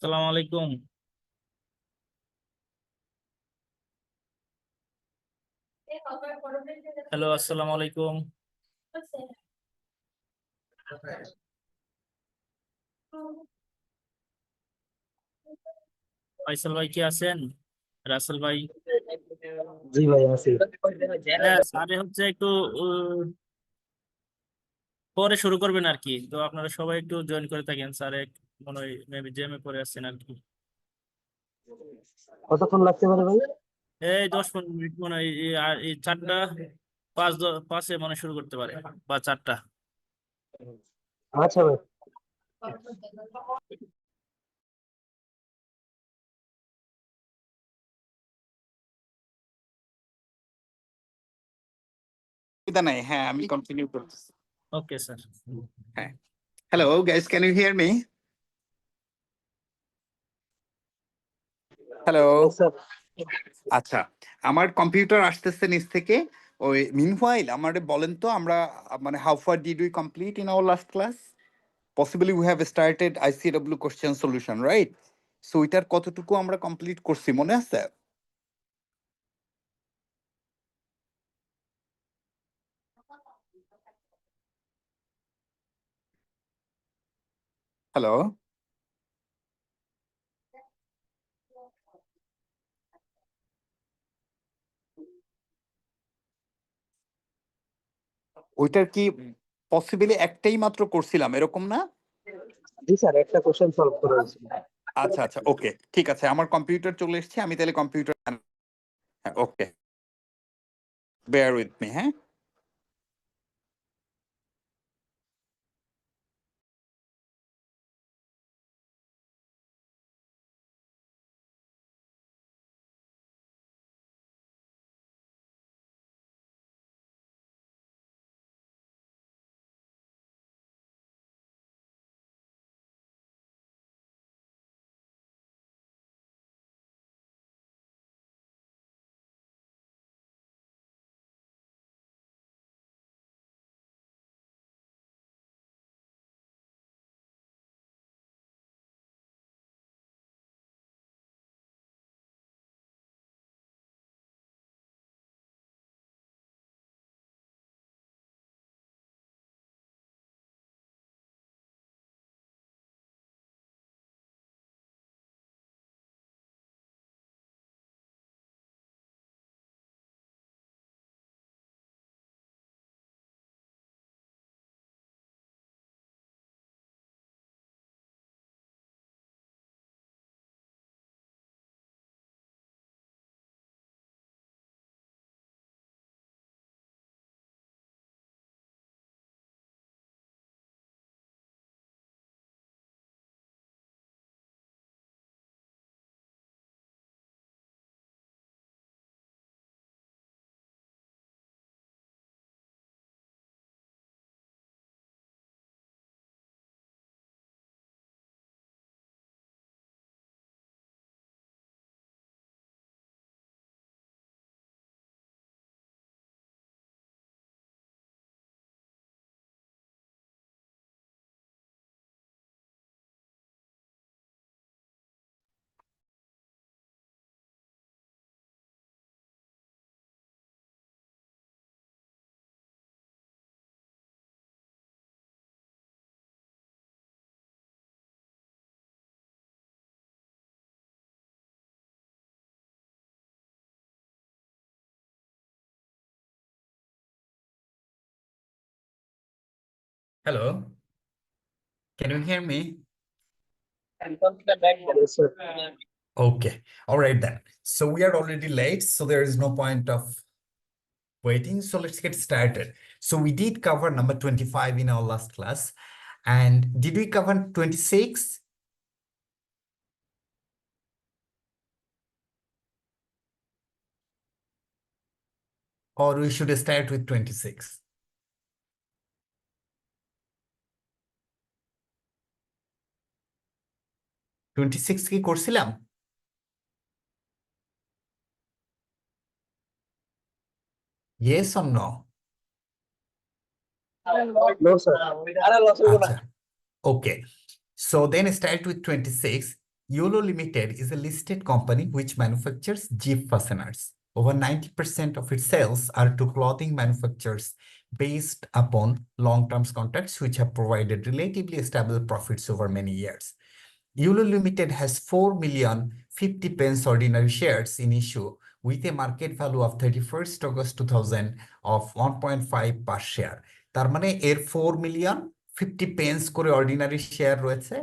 আসসালামু আলাইকুম। হ্যালো, আসসালামু আলাইকুম। ফয়সাল ভাই কি আছেন? রাসেল ভাই? জি ভাই আছি। হ্যাঁ, স্যারে হচ্ছে একটু উহ, পরে শুরু করবেন আর কি, তো আপনারা সবাই একটু জয়েন করে থাকেন। স্যারে মনে হয় মেবি জেমে পড়ে আসছেন আর কি। কতক্ষণ লাগতে পারে ভাই? এই 10-15 মিনিট মনে হয়, আর এই 4টা 5 পাঁচে মনে হয় শুরু করতে পারে, বা 4টা। আচ্ছা ভাই। অসুবিধা নাই, হ্যাঁ আমি কন্টিনিউ করতেছি। Okay sir. হ্যাঁ, hello guys, can you hear me? Hello. Yes, sir. আচ্ছা, আমার কম্পিউটার আসতেছে নিচ থেকে। ওই মিনহোয়াইল আমারে বলেন তো, আমরা মানে how far did we complete in our last class? Possibly we have started ICW question solution, right? So ওইটার কতটুকু আমরা কমপ্লিট করছি মনে আছে? হ্যালো। ওইটার কি পসিবলি একটাই মাত্র করছিলাম, এরকম না? জি স্যার, একটা কোশ্চেন সলভ করা হয়েছে। আচ্ছা আচ্ছা, ওকে, ঠিক আছে, আমার কম্পিউটার চলে এসেছে, আমি তাহলে কম্পিউটার, হ্যাঁ ওকে, বেয়ার উইথ মি, হ্যাঁ। Hello, can you hear me? Yes, sir. Okay. All right then. So we are already late, so there is no point of waiting. So let's get started. So we did cover number 25 in our last class. And did we cover 26? Or we should start with 26? 26 কি করছিলাম? Yes or no? No, sir. আচ্ছা। Okay. So then start with 26. YOLO Limited is a listed company which manufactures Jeep fasteners. Over 90% of its sales are to clothing manufacturers based upon long-term contracts which have provided relatively stable profits over many years. YOLO Limited has 4,050,000 pence ordinary shares in issue with a market value of 31st August 2000 of 1.5 per share. তার মানে এর 4,050,000 pence করে ordinary share রয়েছে,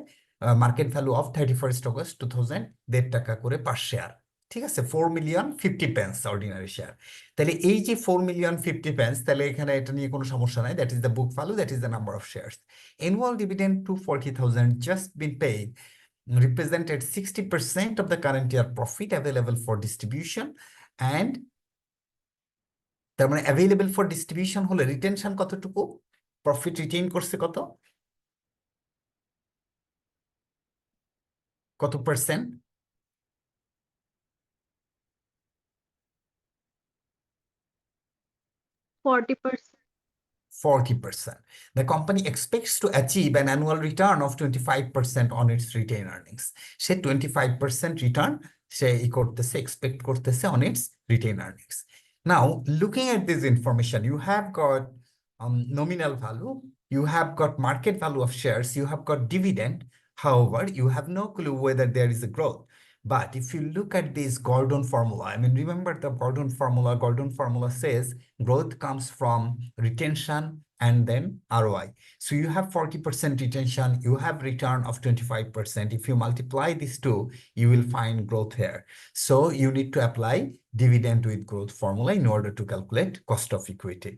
market value of 31st August 2000 1.5 টাকা করে পার share. ঠিক আছে, 4,050,000 pence ordinary share. তাহলে এই যে 4,050,000 pence, তাহলে এখানে এটা নিয়ে কোনো সমস্যা নাই, that is the book value, that is the number of shares. Annual dividend 240,000 just been paid represented 60% of the current year profit available for distribution, and তার মানে available for distribution হলে রিটেনশন কতটুকু, প্রফিট রিটেইন করছে কত percent? 40%. 40%. The company expects to achieve an annual return of 25% on its retained earnings. Say 25% return সে করতেছে, expect করতেছে on its retained earnings. Now, looking at this information, you have got nominal value, you have got market value of shares, you have got dividend. However, you have no clue whether there is a growth. But if you look at this Gordon formula, I mean, remember the Gordon formula. Gordon formula says growth comes from retention and then ROI. So you have 40% retention, you have return of 25%. If you multiply these two, you will find growth here. So you need to apply dividend with growth formula in order to calculate cost of equity.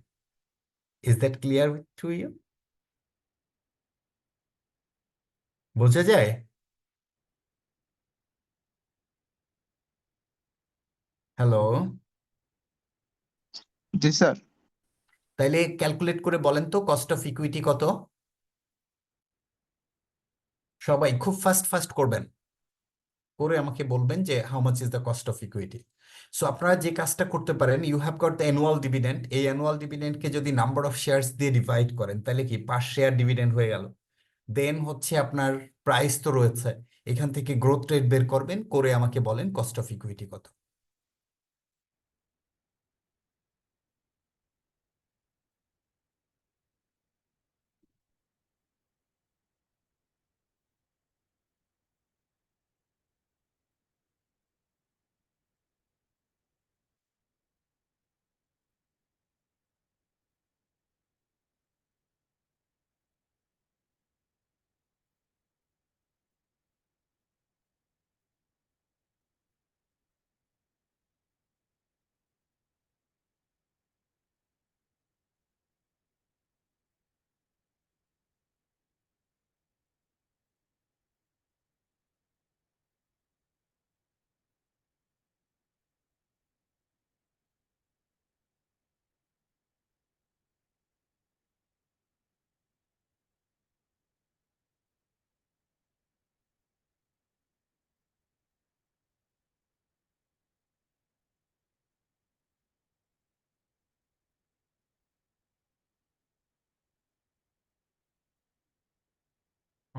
Is that clear to you? বোঝা যায়? Hello, জি sir. তাইলে calculate করে বলেন তো cost of equity কত? সবাই খুব fast fast করবেন, করে আমাকে বলবেন যে how much is the cost of equity. So আপনারা যে কাজটা করতে পারেন, you have got the annual dividend, এই অ্যানুয়াল ডিভিডেন্ডকে যদি নাম্বার অফ শেয়ারস দিয়ে ডিভাইড করেন তাহলে কি পার শেয়ার ডিভিডেন্ড হয়ে গেল। দেন হচ্ছে আপনার প্রাইস তো রয়েছে, এখান থেকে গ্রোথ রেট বের করবেন, করে আমাকে বলেন কস্ট অফ ইকুইটি কত।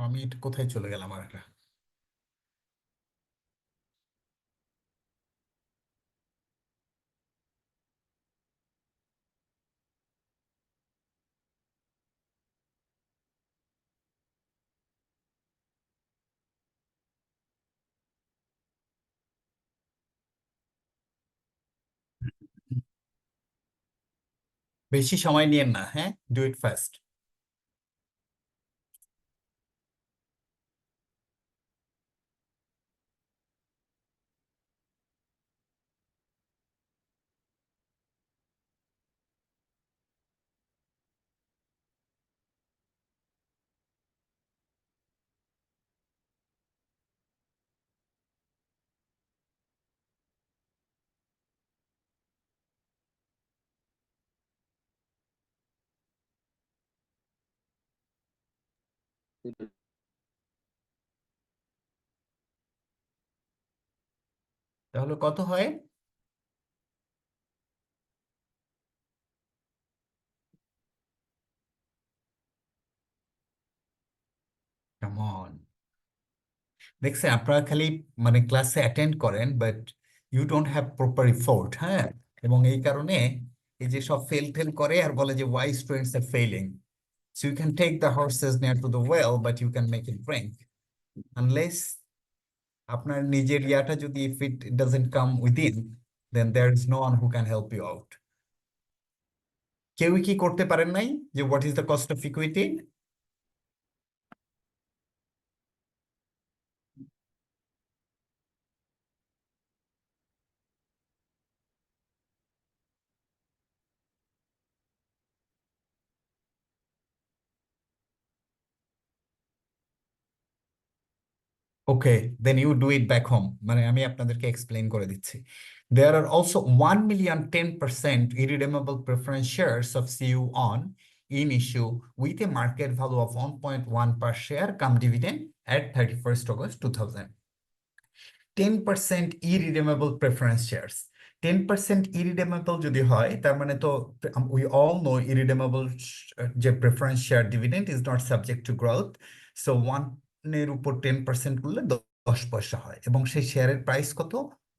আমি এটা কোথায় চলে গেলাম আর এটা? বেশি সময় নিয়েন না, হ্যাঁ, ডু ইট ফাস্ট। তাহলে কত হয়? কেমন দেখছেন, আপনারা খালি মানে ক্লাসে অ্যাটেন্ড করেন but you don't have proper effort, হ্যাঁ। এবং এই কারণে এই যে সব ফেল ফেল করে আর বলে যে why students are failing. So you can take the horses near to the well but you can make it drink unless আপনার নিজের ইয়াটা যদি if it doesn't come within, then there is no one who can help you out. কেউই কি করতে পারেন নাই যে what is the cost of equity? Okay, then you do it back home. মানে আমি আপনাদেরকে এক্সপ্লেইন করে দিচ্ছি। There are also 1,010,000 irredeemable preference shares of CU on in issue with a market value of 1.1 per share come dividend at 31st August 2000. 10% irredeemable preference shares. 10% irredeemable যদি হয় তার মানে তো we all know irredeemable যে preference share dividend is not subject to growth. So 1 এর উপর 10% করলে 10 পয়সা হয় এবং সেই শেয়ারের প্রাইস কত?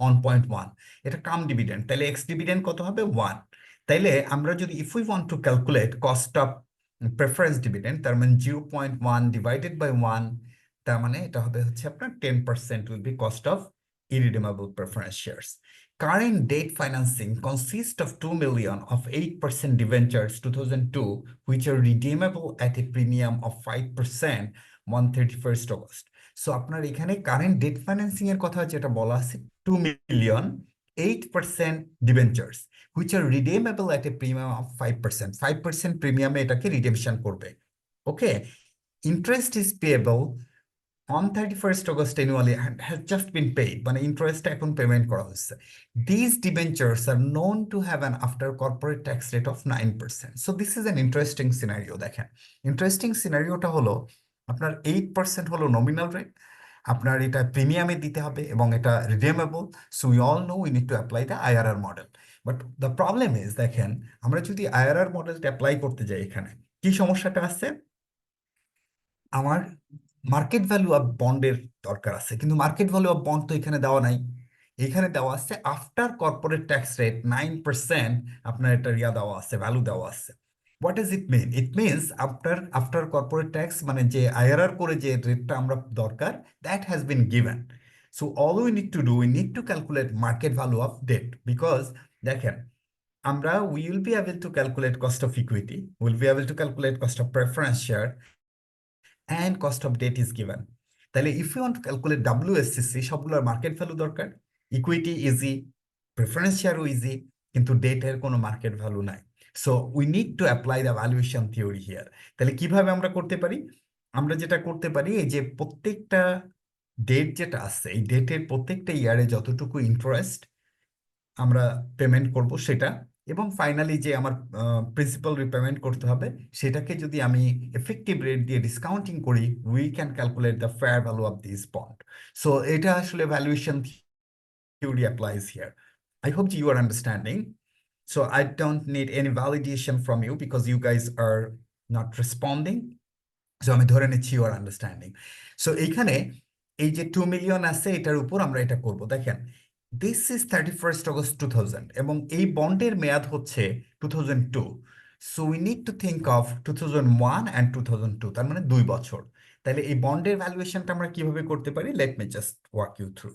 1.1। এটা কাম ডিভিডেন্ড, তাহলে এক্স ডিভিডেন্ড কত হবে? 1। তাইলে আমরা যদি if we want to calculate cost of preference dividend, তার মানে 0.1 ডিভাইডেড বাই 1, তার মানে এটা হবে হচ্ছে আপনার 10% will be cost of irredeemable preference shares. Current debt financing consists of 2 million of 8% debentures 2002, which are redeemable at a premium of 5% on 31st August. So আপনার এখানে কারেন্ট ডেট ফাইন্যান্সিং এর কথা যেটা বলা আছে 2 million 8% debentures which are redeemable at a premium of 5%। 5% প্রিমিয়ামে এটাকে redemption করবে। ওকে, interest is payable on 31st August annually and has just been paid, মানে ইন্টারেস্ট এখন পেমেন্ট করা হচ্ছে। These debentures are known to have an after corporate tax rate of 9%. So this is an interesting scenario। দেখেন, interesting সিনারিওটা হলো আপনার 8% হলো nominal rate, আপনার এটা প্রিমিয়ামে দিতে হবে এবং এটা redeemable. So we all know we need to apply the IRR model. But the problem is, দেখেন আমরা যদি আইআরআর মডেলটা অ্যাপ্লাই করতে যাই, এখানে কি সমস্যাটা আছে? আমার মার্কেট ভ্যালু অফ বন্ডের দরকার আছে, কিন্তু মার্কেট ভ্যালু অফ বন্ড তো এখানে দেওয়া নাই। এখানে দেওয়া আছে আফটার কর্পোরেট ট্যাক্স রেট 9%, আপনার এটা ইয়া দেওয়া আছে, ভ্যালু দেওয়া আছে। What is it mean? It means after after corporate tax মানে যে আইআরআর করে যে রেটটা আমরা দরকার, that has been given. So all we need to do, we need to calculate market value of debt, because দেখেন আমরা we will be able to calculate cost of equity, will be able to calculate cost of preference share and cost of debt is given। তাহলে if you want to calculate WSCC, সবগুলোর market value দরকার। Equity easy, preference শেয়ারও easy, কিন্তু ডেটের কোনো market value নাই। So we need to apply the valuation theory here. তাহলে কিভাবে আমরা করতে পারি? আমরা যেটা করতে পারি, এই যে প্রত্যেকটা ডেট যেটা আছে, এই ডেটের প্রত্যেকটা ইয়ারে যতটুকু ইন্টারেস্ট আমরা পেমেন্ট করব সেটা, এবং ফাইনালি যে আমার প্রিন্সিপাল রিপেমেন্ট করতে হবে, সেটাকে যদি আমি এফেক্টিভ রেট দিয়ে ডিসকাউন্টিং করি, we can calculate the fair value of this bond. So এটা আসলে valuation theory applies here. I hope you are understanding. So I don't need any validation from you because you guys are not responding. So আমি ধরে নিচ্ছি you R understanding. So এইখানে এই যে 2 million আছে, এটার উপর আমরা এটা করব। দেখেন, দিস ইজ 31st August 2000 এবং এই বন্ডের মেয়াদ হচ্ছে 2002। So we need to think of 2001 and 2002, তার মানে 2 বছর। তাহলে এই বন্ডের ভ্যালুয়েশনটা আমরা কিভাবে করতে পারি? Let me just walk you through.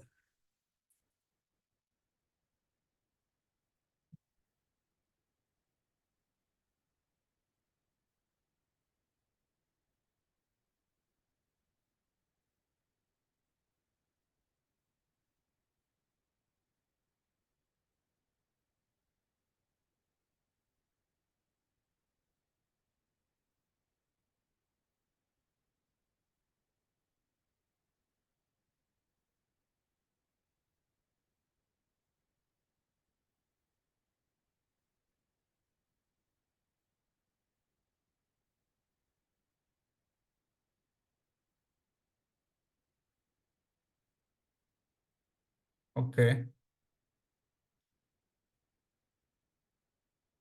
Okay,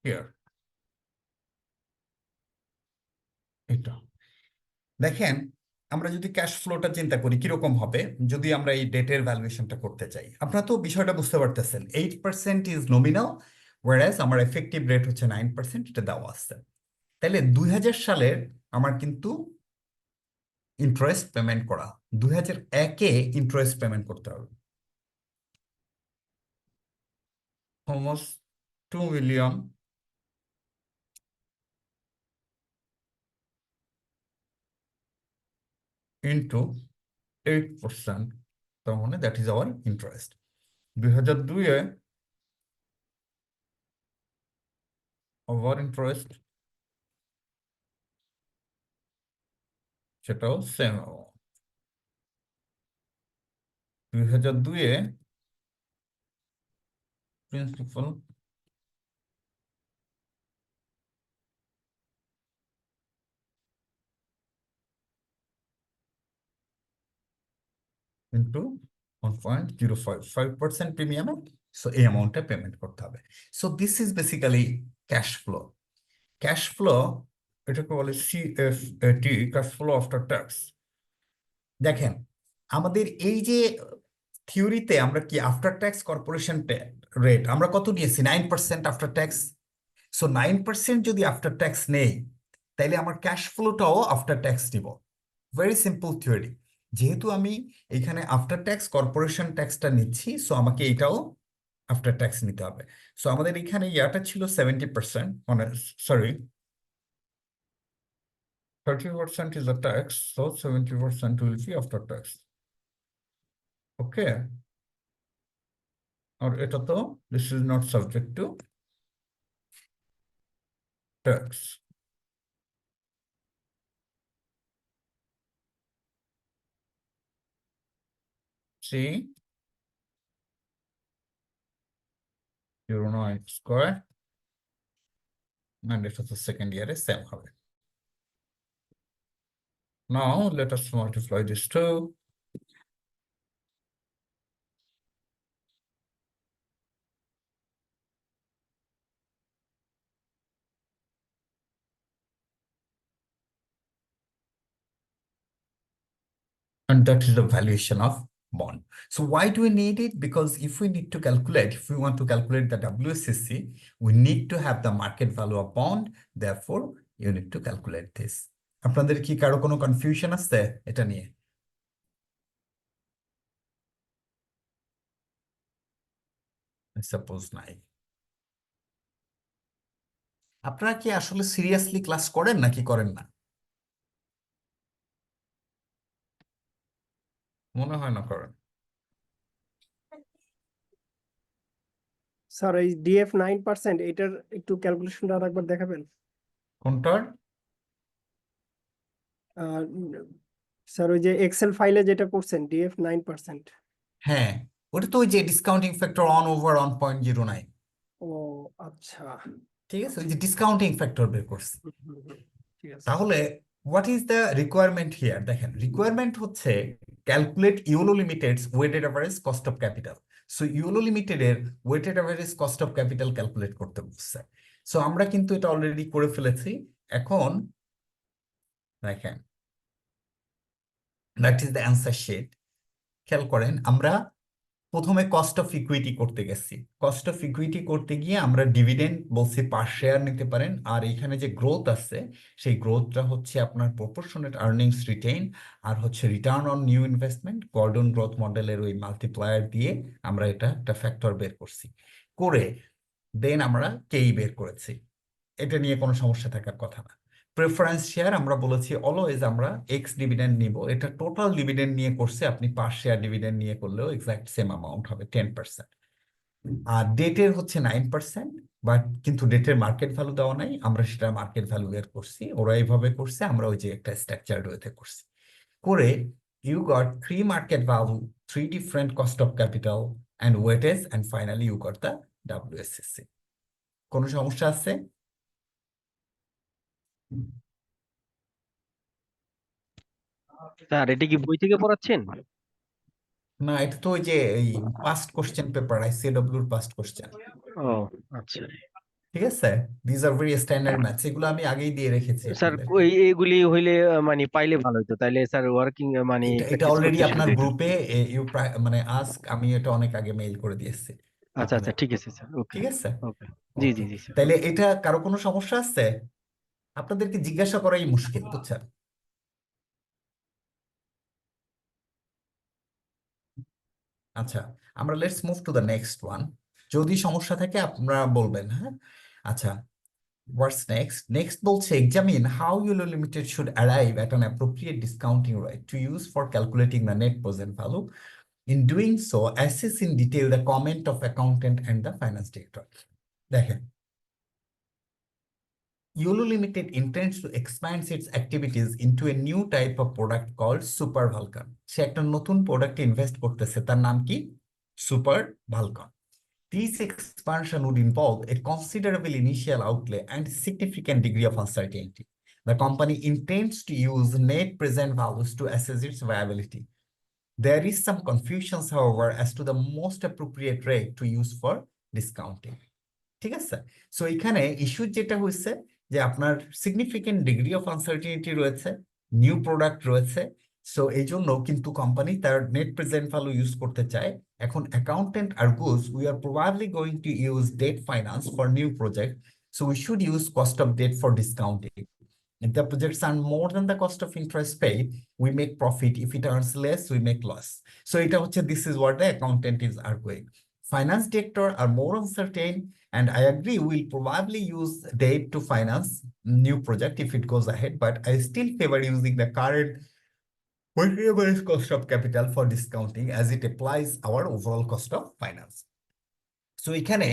here এটা দেখেন, আমরা যদি ক্যাশ ফ্লোটা চিন্তা করি কিরকম হবে যদি আমরা এই ডেটের ভ্যালুয়েশনটা করতে চাই। আপনারা তো বিষয়টা বুঝতে পারতেছেন, 8% ইজ নমিনাল, ওয়ারাস আমার এফেক্টিভ রেট হচ্ছে 9%, এটা দেওয়া আছে। তাহলে 2000 সালের আমার কিন্তু ইন্টারেস্ট পেমেন্ট করা, 2001-এ ইন্টারেস্ট পেমেন্ট করতে হবে অলমোস্ট 2 মিলিয়ন ইন্টু 8%, তার মানে দ্যাট ইজ আওয়ার ইন্টারেস্ট। 2002-এ আওয়ার ইন্টারেস্ট সেটাও সেম, 2002-এ প্রিন্সিপাল ইন্টু 1.05, 5% প্রিমিয়ামে, সো এই অ্যামাউন্টটা পেমেন্ট করতে হবে। So this is basically cash flow. Cash flow এটাকে বলে CFT, cash flow after tax. দেখেন, আমাদের এই যে থিওরিতে আমরা কি আফটার ট্যাক্স কর্পোরেশন রেট আমরা কত নিয়েছি, 9% আফটার ট্যাক্স। সো 9% যদি আফটার ট্যাক্স নেই, তাইলে আমার ক্যাশ ফ্লোটাও আফটার ট্যাক্স দিব। Very simple theory. যেহেতু আমি এখানে আফটার ট্যাক্স কর্পোরেশন ট্যাক্সটা নিচ্ছি, সো আমাকে এটাও আফটার ট্যাক্স নিতে হবে। সো আমাদের এখানে ইয়াটা ছিল 70%, মানে sorry 30% is a tax, so 70% will be after tax. Okay, আর এটা তো this is not subject to tax. C 09 square, and এটা তো সেকেন্ড ইয়ারে সেম হবে। Now let us multiply this two. And that is the valuation of bond. So why do we need it? Because if we need to calculate, if we want to calculate the WSCC, we need to have the market value of bond. Therefore, you need to calculate this. আপনাদের কি কারো কোনো confusion আছে এটা নিয়ে? Suppose নাই। আপনারা কি আসলে সিরিয়াসলি ক্লাস করেন নাকি করেন না? মনে হয় না করেন। স্যার এই ডিএফ 9% এটার একটু ক্যালকুলেশনটা আরেকবার দেখাবেন? কোনটার? স্যার ওই যে এক্সেল ফাইলে যেটা করছেন ডিএফ 9%। হ্যাঁ, ওটা তো ওই যে ডিসকাউন্টিং ফ্যাক্টর অন ওভার 1.09। ও আচ্ছা, ঠিক আছে, ওই যে ডিসকাউন্টিং ফ্যাক্টর বের করছে। ঠিক আছে। তাহলে what is the requirement here? দেখেন, রিকোয়ারমেন্ট হচ্ছে calculate Yulo Limited's weighted average cost of capital. So Yulo লিমিটেডের weighted average cost of capital calculate করতে বলছে। সো আমরা কিন্তু এটা অলরেডি করে ফেলেছি। এখন দেখেন, that is the answer sheet. খেয়াল করেন, আমরা প্রথমে কস্ট অফ ইকুইটি করতে গেছি। কস্ট অফ ইকুইটি করতে গিয়ে আমরা ডিভিডেন্ড বলছি পার শেয়ার নিতে পারেন, আর এখানে যে গ্রোথ আছে সেই গ্রোথটা হচ্ছে আপনার প্রপোর্শনেট আর্নিংস রিটেইন, আর হচ্ছে return on new investment. Gordon growth মডেলের ওই মাল্টিপ্লায়ার দিয়ে আমরা এটা একটা ফ্যাক্টর বের করছি, করে দেন আমরা কেই বের করেছি। এটা নিয়ে কোনো সমস্যা থাকার কথা না। প্রেফারেন্স শেয়ার আমরা বলেছি অলওয়েজ আমরা এক্স ডিভিডেন্ড নিব, এটা টোটাল ডিভিডেন্ড নিয়ে করছে, আপনি পার শেয়ার ডিভিডেন্ড নিয়ে করলেও এক্সাক্ট সেম অ্যামাউন্ট হবে 10%। আর ডেটের হচ্ছে 9%, বাট কিন্তু ডেটের মার্কেট ভ্যালু দেওয়া নাই, আমরা সেটা মার্কেট ভ্যালু বের করছি, ওরা এইভাবে করছে, আমরা ওই যে একটা স্ট্রাকচার ওয়েতে করছি। করে you got 3 market value, 3 different cost of capital and weightage, and finally you got the WSCC। কোনো সমস্যা আছে? স্যার এটা কি বই থেকে পড়াচ্ছেন? না, এটা তো ওই যে এই পাস্ট কোশ্চেন পেপার, আইসিএডব্লিউর পাস্ট কোশ্চেন। ও আচ্ছা ঠিক আছে, this are very standard maths, এগুলো আমি আগেই দিয়ে রেখেছি স্যার, আপনাদেরকে। এইগুলি হইলে মানে পাইলে ভালো হতো, তাইলে স্যার ওয়ার্কিং মানে এটা এটা প্র্যাকটিস অলরেডি করতে আপনার সুবিধা হতো। গ্রুপে মানে আস্ক, আমি এটা অনেক আগে মেইল করে দিয়েছি আচ্ছা আচ্ছা, আপনাদের। ঠিক আছে স্যার, ওকে ঠিক আছে, ওকে। জি ওকে। জি জি স্যার। তাইলে এটা কারো কোনো সমস্যা আছে? আপনাদেরকে জিজ্ঞাসা করাই মুশকিল, বুঝছেন? আচ্ছা, আমরা let's move to the next one. যদি সমস্যা থাকে আপনারা বলবেন, হ্যাঁ? আচ্ছা, হোয়াটস নেক্সট? নেক্সট বলছে examine how YOLO Limited should arrive at an appropriate discounting rate to use for calculating the net present value. In doing so, assess in detail the comment of accountant and the finance director. দেখেন, YOLO Limited intends to expand its activities into a new type of product called Super Vulcan. সে একটা নতুন প্রোডাক্টে invest করতেছে, তার নাম কি? Super ভালকন। This expansion would involve a considerable initial outlay and significant degree of uncertainty. The company intends to use net present values to assess its viability. There is some confusion, however, as to the most appropriate rate to use for discounting. ঠিক আছে, so এখানে issue যেটা হয়েছে যে আপনার significant degree of uncertainty রয়েছে, new product রয়েছে, so এই জন্য কিন্তু কোম্পানি তার নেট প্রেজেন্ট ভ্যালু ইউজ করতে চায়। এখন accountant argues we are probably going to use debt finance for new project, so we should use cost of debt for discounting. If the projects earn more than the cost of interest paid, we make profit. If it earns less, we make loss. So এটা হচ্ছে, this is what the accountant is arguing. Finance director are more uncertain, and I agree we'll probably use debt to finance new project if it goes ahead, but I still favor using the current weighted average cost of capital for discounting as it applies our overall cost of finance. So এখানে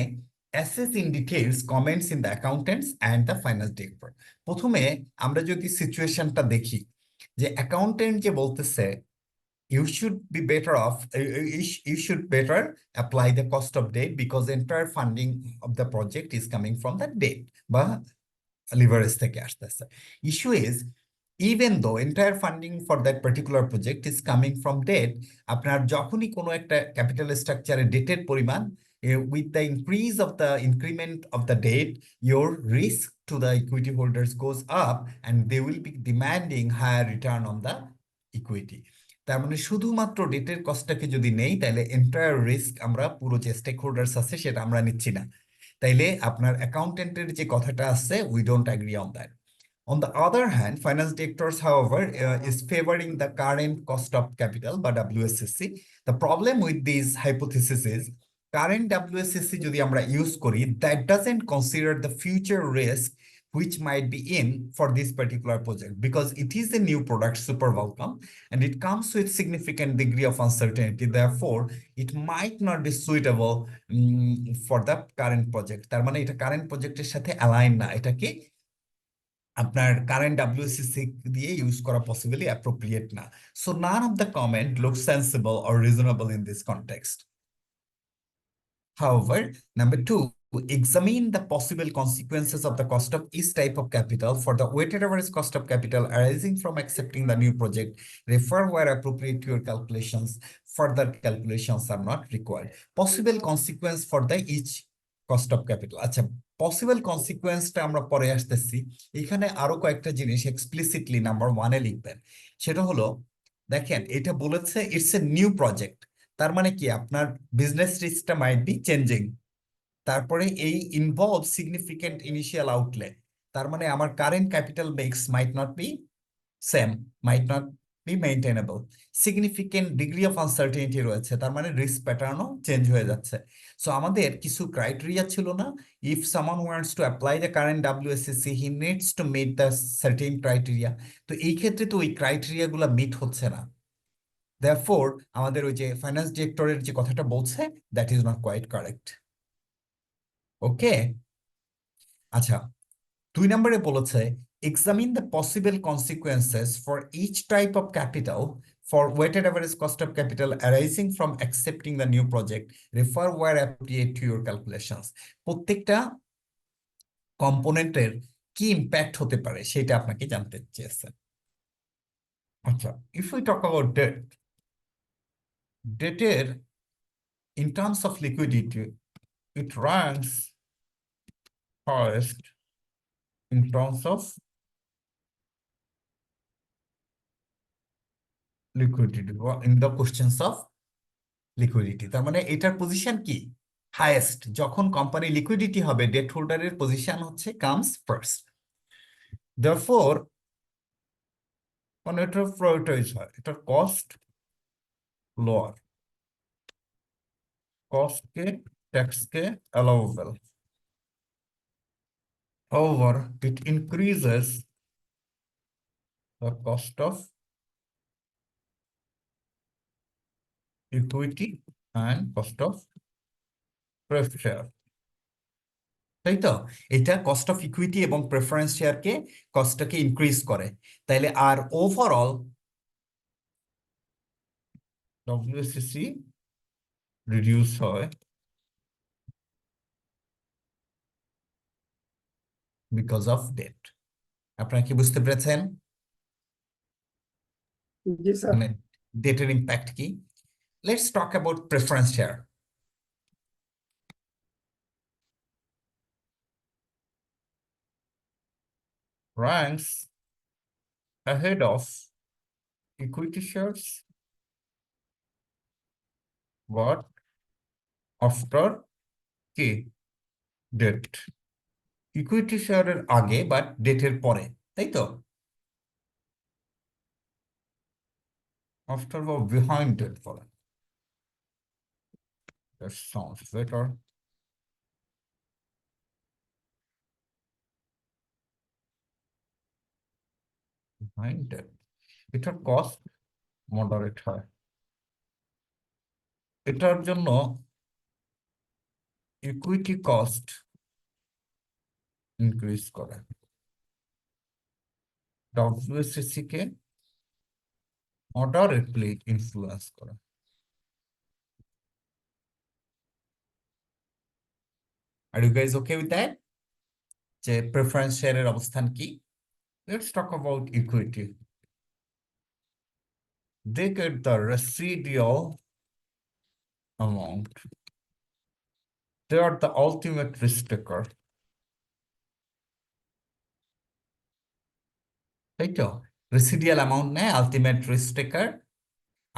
assess in details comments in the accountants and the finance director. প্রথমে আমরা যদি সিচুয়েশনটা দেখি, যে accountant যে বলতেছে you should be better off, you should better apply the cost of debt because entire funding of the project is coming from the debt বা leverage থেকে আসতেছে. Issue is, even though entire funding for that particular project is coming from debt, আপনার যখনই কোনো একটা capital স্ট্রাকচারে ডেটের পরিমাণ, with the increase of the increment of the debt, your risk to the equity holders goes up and they will be demanding higher return on the equity. তার মানে শুধুমাত্র ডেটের কস্টটাকে যদি নেই, তাহলে এন্টায়ার রিস্ক আমরা পুরো যে স্টেক হোল্ডার্স আছে সেটা আমরা নিচ্ছি না। তাইলে আপনার অ্যাকাউন্টেন্টের যে কথাটা আছে, we don't agree on that. On the other hand, finance directors, however, is favoring the current cost of capital by WSCC. The problem with these hypothesis is current WSCC যদি আমরা ইউজ করি, that doesn't consider the future risk which might be in for this particular project because it is a new product, Super Vulcan, and it comes with significant degree of uncertainty. Therefore, it might not be suitable for the current project. তার মানে এটা current প্রজেক্টের সাথে align না, এটা কি আপনার current WSCC দিয়ে ইউজ করা পসিবলি অ্যাপ্রোপ্রিয়েট না। So none of the comment looks sensible or reasonable in this context. However, number two, examine the possible consequences of the cost of each type of capital for the weighted average cost of capital arising from accepting the new project. Refer where appropriate to your calculations. Further calculations are not required. Possible consequence for the each cost of capital. আচ্ছা, possible কনসিকুয়েন্সটা আমরা পরে আসতেছি। এখানে আরো কয়েকটা জিনিস explicitly number 1-এ লিখবেন। সেটা হলো, দেখেন এটা বলেছে ইটস এ নিউ প্রজেক্ট, তার মানে কি আপনার বিজনেস রিস্কটা মাইট বি চেঞ্জিং। তারপরে এই ইনভলভ সিগনিফিকেন্ট ইনিশিয়াল আউটলে, তার মানে আমার current capital base might not be same, might not be maintainable. Significant degree of uncertainty রয়েছে, তার মানে রিস্ক প্যাটার্নও চেঞ্জ হয়ে যাচ্ছে। সো আমাদের কিছু ক্রাইটেরিয়া ছিল না, if someone wants to apply the current WSCC he needs to meet the certain criteria. তো এই ক্ষেত্রে তো ওই ক্রাইটেরিয়াগুলো মিট হচ্ছে না। Therefore, আমাদের ওই যে ফাইন্যান্স ডিরেক্টরের যে কথাটা বলছে, that is not quite correct. Okay, আচ্ছা, 2 নম্বরে বলেছে examine the possible consequences for each type of capital for weighted average cost of capital arising from accepting the new project. Refer where appropriate to your calculations. প্রত্যেকটা কম্পোনেন্টের কি impact হতে পারে সেটা আপনাকে জানতে চেয়েছেন। আচ্ছা, if we talk about debt, ডেটের in terms of liquidity, it ranks highest in terms of liquidity or in the questions of liquidity. তার মানে এটার পজিশন কি? হাইয়েস্ট। যখন কোম্পানি লিকুইডিটি হবে, ডেট হোল্ডারের পজিশন হচ্ছে কামস ফার্স্ট। therefore মানে এটার প্রায়োরিটাইজ হয়, এটার কস্ট লোয়ার, কস্টকে ট্যাক্সকে allowable. however it increases the cost of equity and cost of pref share, তাই তো? এটা কস্ট অফ ইকুইটি এবং প্রেফারেন্স শেয়ারকে কস্টটাকে ইনক্রিজ করে। তাইলে আর ওভারঅল ডব্লিউএসসি রিডিউস হয় বিকজ অফ ডেট। আপনারা কি বুঝতে পেরেছেন জি স্যার। মানে ডেটের ইম্প্যাক্ট কি? Let's talk about preference share. ranks ahead of equity shares but after কি ডেট। ইকুইটি শেয়ারের আগে বাট ডেটের পরে, তাই তো? after or behind it বলেন, that sounds better. behind it এটার কস্ট মডারেট হয়, এটার জন্য ইকুইটি কস্ট ইনক্রিজ করে, ডব্লিউএসসি কে মডারেটলি ইনফ্লুয়েন্স করে। Are you guys okay with that? যে প্রেফারেন্স শেয়ারের অবস্থান কি? Let's talk about equity. They get the residual amount. They are the ultimate risk taker. তাই তো? রেসিডিয়াল অ্যামাউন্ট নেয়, আলটিমেট রিস্ক টেকার।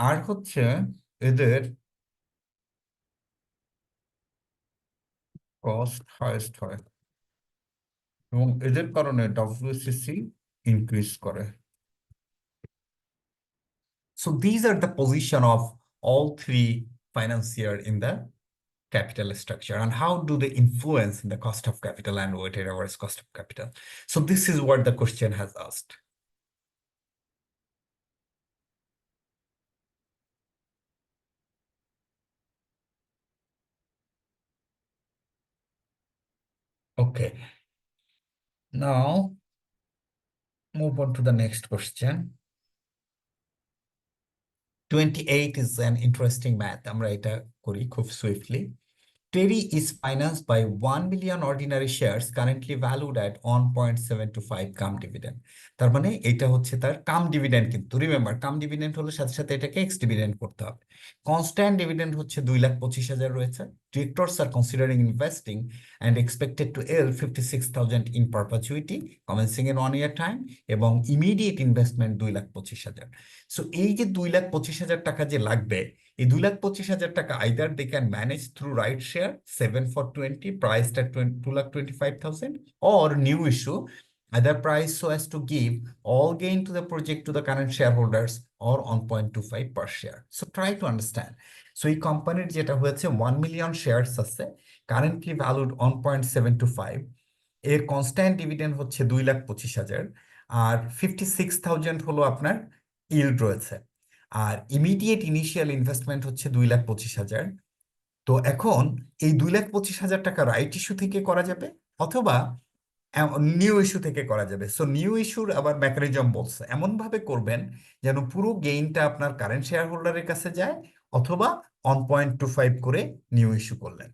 আর হচ্ছে এদের কস্ট হাইয়েস্ট হয় এবং এদের কারণে ডব্লিউসিসি ইনক্রিজ করে। So these are the position of all three financier in the capital structure and how do they influence in the cost of capital and weighted average cost of capital. So this is what the question has asked. Okay, now move on to the next question. 28 is an interesting math. আমরা এটা করি খুব swiftly. TERI is financed by 1 million ordinary shares currently valued at 1.725 cum dividend. তার মানে এটা হচ্ছে তার cum dividend, কিন্তু রিমেম্বার কাম ডিভিডেন্ড হলে সাথে সাথে এটাকে এক্স ডিভিডেন্ড করতে হবে। কনস্ট্যান্ট ডিভিডেন্ড হচ্ছে 2,25,000 রয়েছে। Directors are considering investing and expected to earn 56,000 in perpetuity commencing in 1 year time এবং immediate investment 2,25,000। সো এই যে 2,25,000 টাকা যে লাগবে, এই 2,25,000 টাকা either they can manage through right share 7/20 priced at 2,25,000 or new issue either price so as to give all gain to the project to the current shareholders or 1.25 per share. So try to understand. So এই কোম্পানির যেটা হয়েছে 1 million shares আছে currently valued 1.725, এর constant dividend হচ্ছে 2,25,000 আর 56,000 হলো আপনার yield রয়েছে, আর ইমিডিয়েট ইনিশিয়াল ইনভেস্টমেন্ট হচ্ছে 2,25,000। তো এখন এই 2,25,000 টাকা রাইট ইস্যু থেকে করা যাবে অথবা নিউ ইস্যু থেকে করা যাবে। সো নিউ ইস্যুর আবার মেকানিজম বলছে এমন ভাবে করবেন যেন পুরো গেইনটা আপনার কারেন্ট শেয়ার হোল্ডারের কাছে যায় অথবা 1.25 করে নিউ ইস্যু করলেন।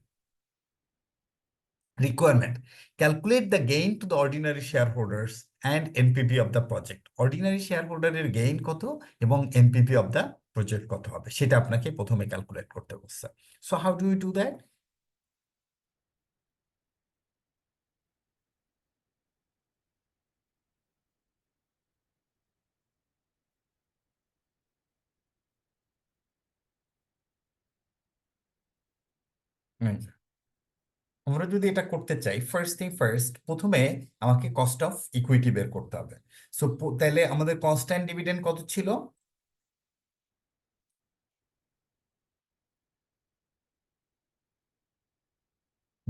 Requirement: calculate the gain to the ordinary shareholders and NPV of the project. Ordinary shareholder এর gain কত এবং NPV of the প্রজেক্ট কত হবে সেটা আপনাকে প্রথমে ক্যালকুলেট করতে বলছে। So how do you do that? আমরা যদি এটা করতে চাই, ফার্স্ট থিং ফার্স্ট, প্রথমে আমাকে কস্ট অফ ইকুইটি বের করতে হবে। সো তাহলে আমাদের কনস্ট্যান্ট ডিভিডেন্ড কত ছিল?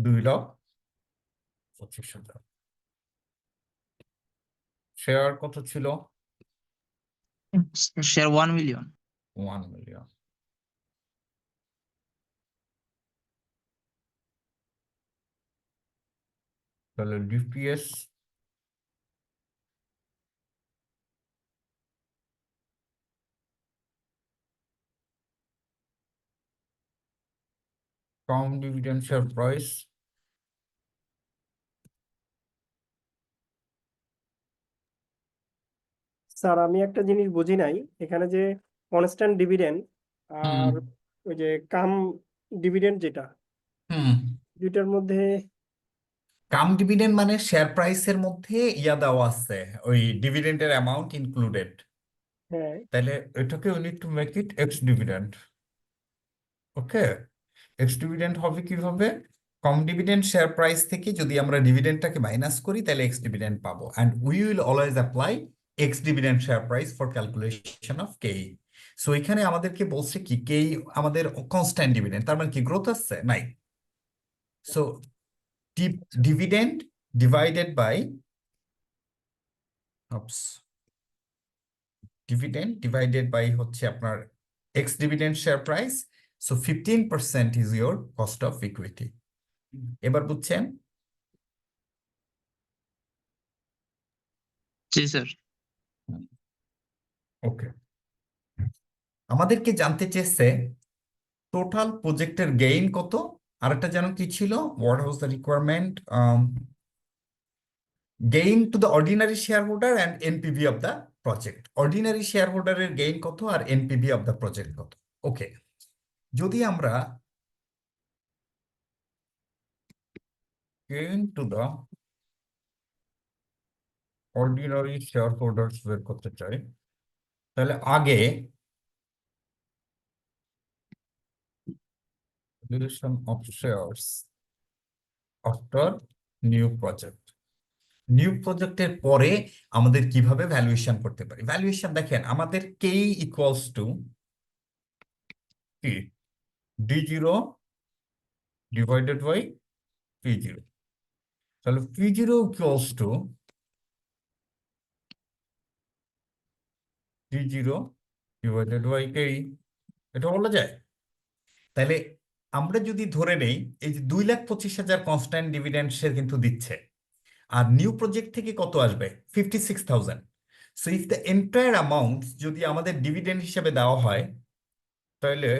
2,25,000। শেয়ার কত ছিল? Share 1 million. 1 মিলিয়ন। তাহলে DPS count dividend share price sir আমি একটা জিনিস বুঝি নাই, এখানে যে কনস্ট্যান্ট ডিভিডেন্ড আর ওই যে কাম ডিভিডেন্ড যেটা, দুইটার মধ্যে কাম ডিভিডেন্ড মানে শেয়ার প্রাইসের মধ্যে ইয়া দেওয়া আছে, ওই ডিভিডেন্ডের অ্যামাউন্ট ইনক্লুডেড। হ্যাঁ তাহলে এটাকে we need to make it x dividend. Okay, x dividend হবে কিভাবে? কম ডিভিডেন্ড শেয়ার প্রাইস থেকে যদি আমরা ডিভিডেন্ডটাকে মাইনাস করি তাহলে এক্স ডিভিডেন্ড পাবো, and we will always apply x dividend share price for calculation of K. So এখানে আমাদেরকে বলছে কি কে আমাদের কনস্ট্যান্ট ডিভিডেন্ড, তার মানে কি গ্রোথ আসছে নাই। সো ডিভিডেন্ড ডিভাইডেড বাই হচ্ছে আপনার x dividend share price. So 15% is your cost of equity. এবার বুঝছেন? জি স্যার। ওকে, আমাদেরকে জানতে চেয়েছে টোটাল প্রজেক্টের গেইন কত, আর একটা যেন কি ছিল, what was the requirement, gain to the ordinary share holder and NPV of the project. Ordinary share হোল্ডারের গেইন কত আর এনপিভি অফ দ্য প্রজেক্ট কত। ওকে, যদি আমরা gain to the ordinary share holders বের করতে চাই, তাহলে আগে valuation of shares after new project, new প্রজেক্টের পরে আমাদের কিভাবে ভ্যালুয়েশন করতে পারি। ভ্যালুয়েশন দেখেন, আমাদের কে ইকুয়ালস টু কি, D0 ডিভাইডেড বাই P0। তাহলে P0 equals to D0 divided by K, এটা বলা যায়। তাহলে আমরা যদি ধরে নেই এই যে 2,25,000 কনস্ট্যান্ট ডিভিডেন্ড সে কিন্তু দিচ্ছে, আর নিউ প্রজেক্ট থেকে কত আসবে, 56,000। So if the entire amount যদি আমাদের ডিভিডেন্ড হিসেবে দেওয়া হয়, তাহলে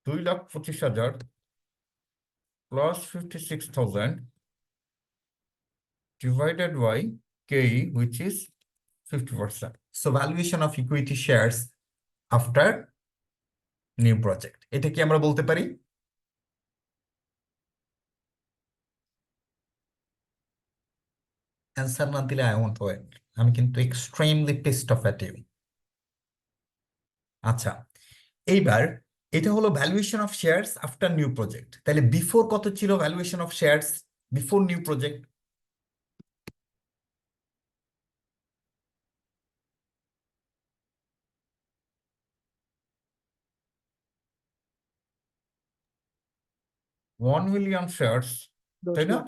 2,25,000 plus 56,000 divided by KE, which is 50%. So valuation of equity shares after new project, এটা কি আমরা বলতে পারি? অ্যান্সার না দিলে আই ওয়ান্ট ওয়েট, আমি কিন্তু extremely pissed off at you. আচ্ছা, এইবার এটা হলো valuation of shares after new project. তাহলে বিফোর কত ছিল valuation of shares before new project? One million shares, 10 তাই না, লাখ।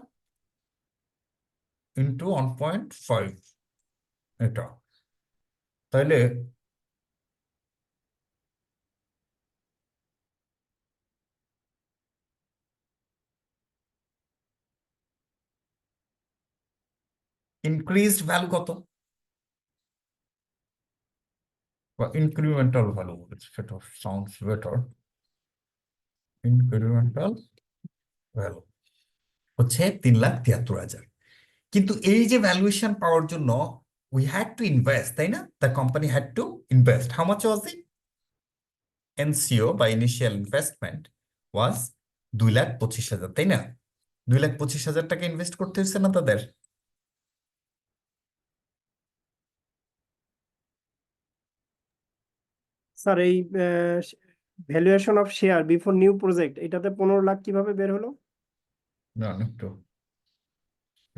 ইন্টু 1.5, এটা তাহলে ইনক্রিজড ভ্যালু কত, বা ইনক্রিমেন্টাল ভ্যালু, সেটা সাউন্ডস বেটার। ইনক্রিমেন্টাল ভ্যালু হচ্ছে 3,73,000। কিন্তু এই যে ভ্যালুয়েশন পাওয়ার জন্য we had to invest, তাই না? The company had to invest. How much was it? NCO by initial investment was 2,25,000, তাই না? 2,25,000 টাকা ইনভেস্ট করতে হচ্ছে না তাদের? স্যার এই valuation of share before new project এটাতে 15 লাখ কিভাবে বের হলো? না একটু,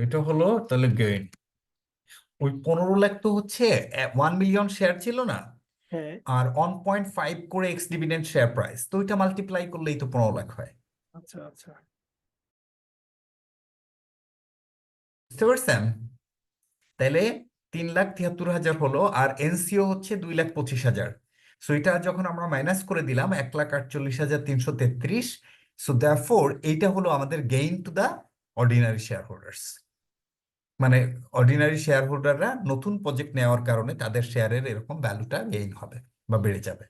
এটা হলো তাহলে গেইন। ওই 15 লাখ তো হচ্ছে 1 মিলিয়ন শেয়ার ছিল না, হ্যাঁ। আর 1.5 করে এক্স ডিভিডেন্ড শেয়ার প্রাইস, তো ওইটা মাল্টিপ্লাই করলেই তো 15 লাখ হয়। আচ্ছা আচ্ছা। বুঝতে পারছেন? তাহলে 3,73,000 হলো, আর এনসিও হচ্ছে 2,25,000। সো এটা যখন আমরা মাইনাস করে দিলাম 1,48,333, সো দেয়ারফোর এইটা হলো আমাদের gain to the ordinary share holders. মানে অর্ডিনারি শেয়ার হোল্ডাররা নতুন প্রজেক্ট নেওয়ার কারণে তাদের শেয়ারের এরকম ভ্যালুটা গেইন হবে বা বেড়ে যাবে।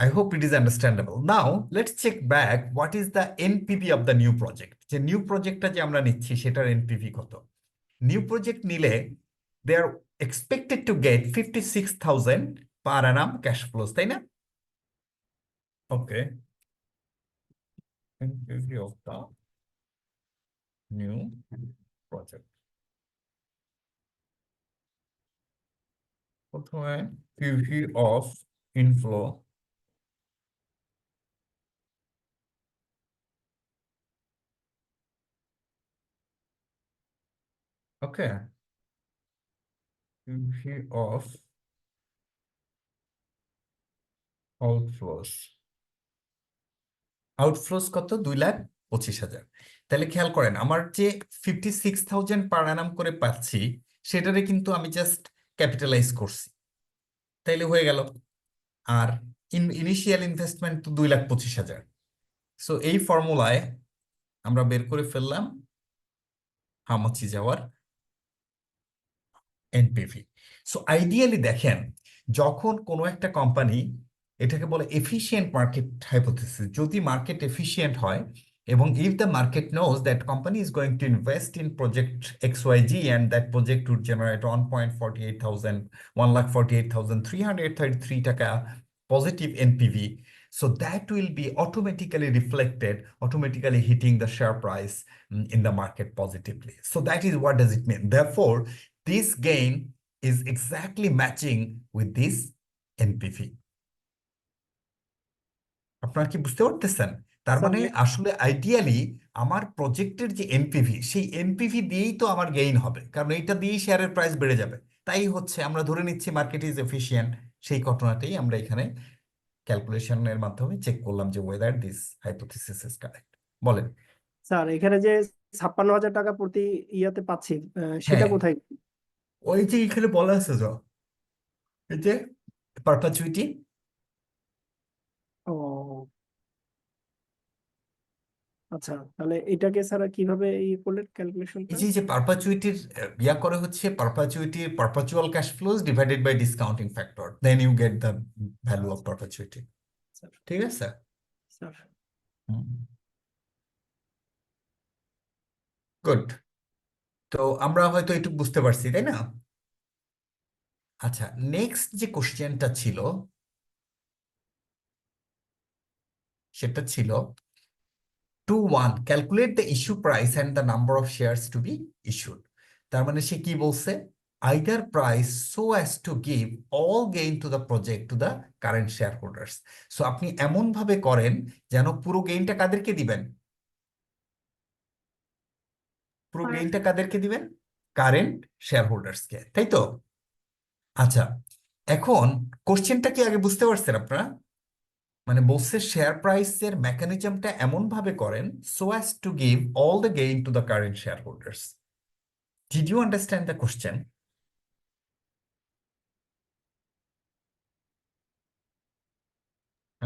I hope it is understandable. Now, let's check back what is the NPV of the new project. যে নিউ প্রজেক্টটা যে আমরা নিচ্ছি সেটার এনপিভি কত? নিউ প্রজেক্ট নিলে they are expected to get 56,000 per annum cash flows, তাই না? Okay. NPV of the new project. প্রথমে PV of inflow. Okay. PV of outflows. আউটফ্লোস কত? 2,25,000। তাহলে খেয়াল করেন, আমার যে 56,000 পার অ্যানাম করে পাচ্ছি সেটারে কিন্তু আমি জাস্ট ক্যাপিটালাইজ করছি, তাইলে হয়ে গেল। আর ইনিশিয়াল ইনভেস্টমেন্ট তো 2,25,000। সো এই ফর্মুলায় আমরা বের করে ফেললাম how much is our NPV. So ideally দেখেন, যখন কোনো একটা কোম্পানি, এটাকে বলে এফিশিয়েন্ট মার্কেট হাইপোথিসিস, যদি মার্কেট এফিশিয়েন্ট হয় এবং if the market knows that company is going to invest in project XYZ and that project would generate 1,48,000, 1,48,333 টাকা positive NPV, so that will be automatically reflected, automatically hitting the share price in the market positively. So that is what does it mean. Therefore, this gain is exactly matching with this NPV. আপনারা কি বুঝতে পারতেছেন? তার sir মানে আসলে ideally আমার প্রজেক্টের যে এনপিভি, সেই এনপিভি দিয়েই তো আমার গেইন হবে, কারণ এইটা দিয়েই শেয়ারের প্রাইস বেড়ে যাবে। তাই হচ্ছে আমরা ধরে নিচ্ছি মার্কেট ইজ এফিশিয়েন্ট, সেই ঘটনাটাই আমরা এখানে ক্যালকুলেশনের মাধ্যমে চেক করলাম যে weather this hypothesis is correct. বলেন। স্যার এখানে যে 56,000 টাকা প্রতি ইয়াতে পাচ্ছি সেটা হ্যাঁ, কোথায়? ওই যে এখানে বলা আছে তো, এই যে পারপাচুইটি। ও আচ্ছা, তাহলে এটাকে স্যার কিভাবে ইয়ে করলেন ক্যালকুলেশনটা? এই যে পারপাচুইটির ইয়া করে হচ্ছে পারপাচুইটির perpetual cash flows divided by discounting factor, then you get the value of perpetuity. Sir ঠিক আছে? Sir good. তো আমরা হয়তো একটু বুঝতে পারছি, তাই না? আচ্ছা, নেক্সট যে কোশ্চেনটা ছিল সেটা ছিল 2.1 calculate the issue price and the number of shares to be issued. তার মানে সে কি বলছে? Either price so as to give all gain to the project to the current share holders. সো আপনি এমন ভাবে করেন যেন পুরো গেইনটা কাদেরকে দিবেন? পুরো গেইনটা কাদেরকে দিবেন? কারেন্ট শেয়ার হোল্ডার্সকে, তাই তো? আচ্ছা, এখন কোশ্চেনটা কি আগে বুঝতে পারছেন আপনারা? মানে বলছে শেয়ার প্রাইসের মেকানিজমটা এমন ভাবে করেন so as to give all the gain to the current share holders. Did you understand the question?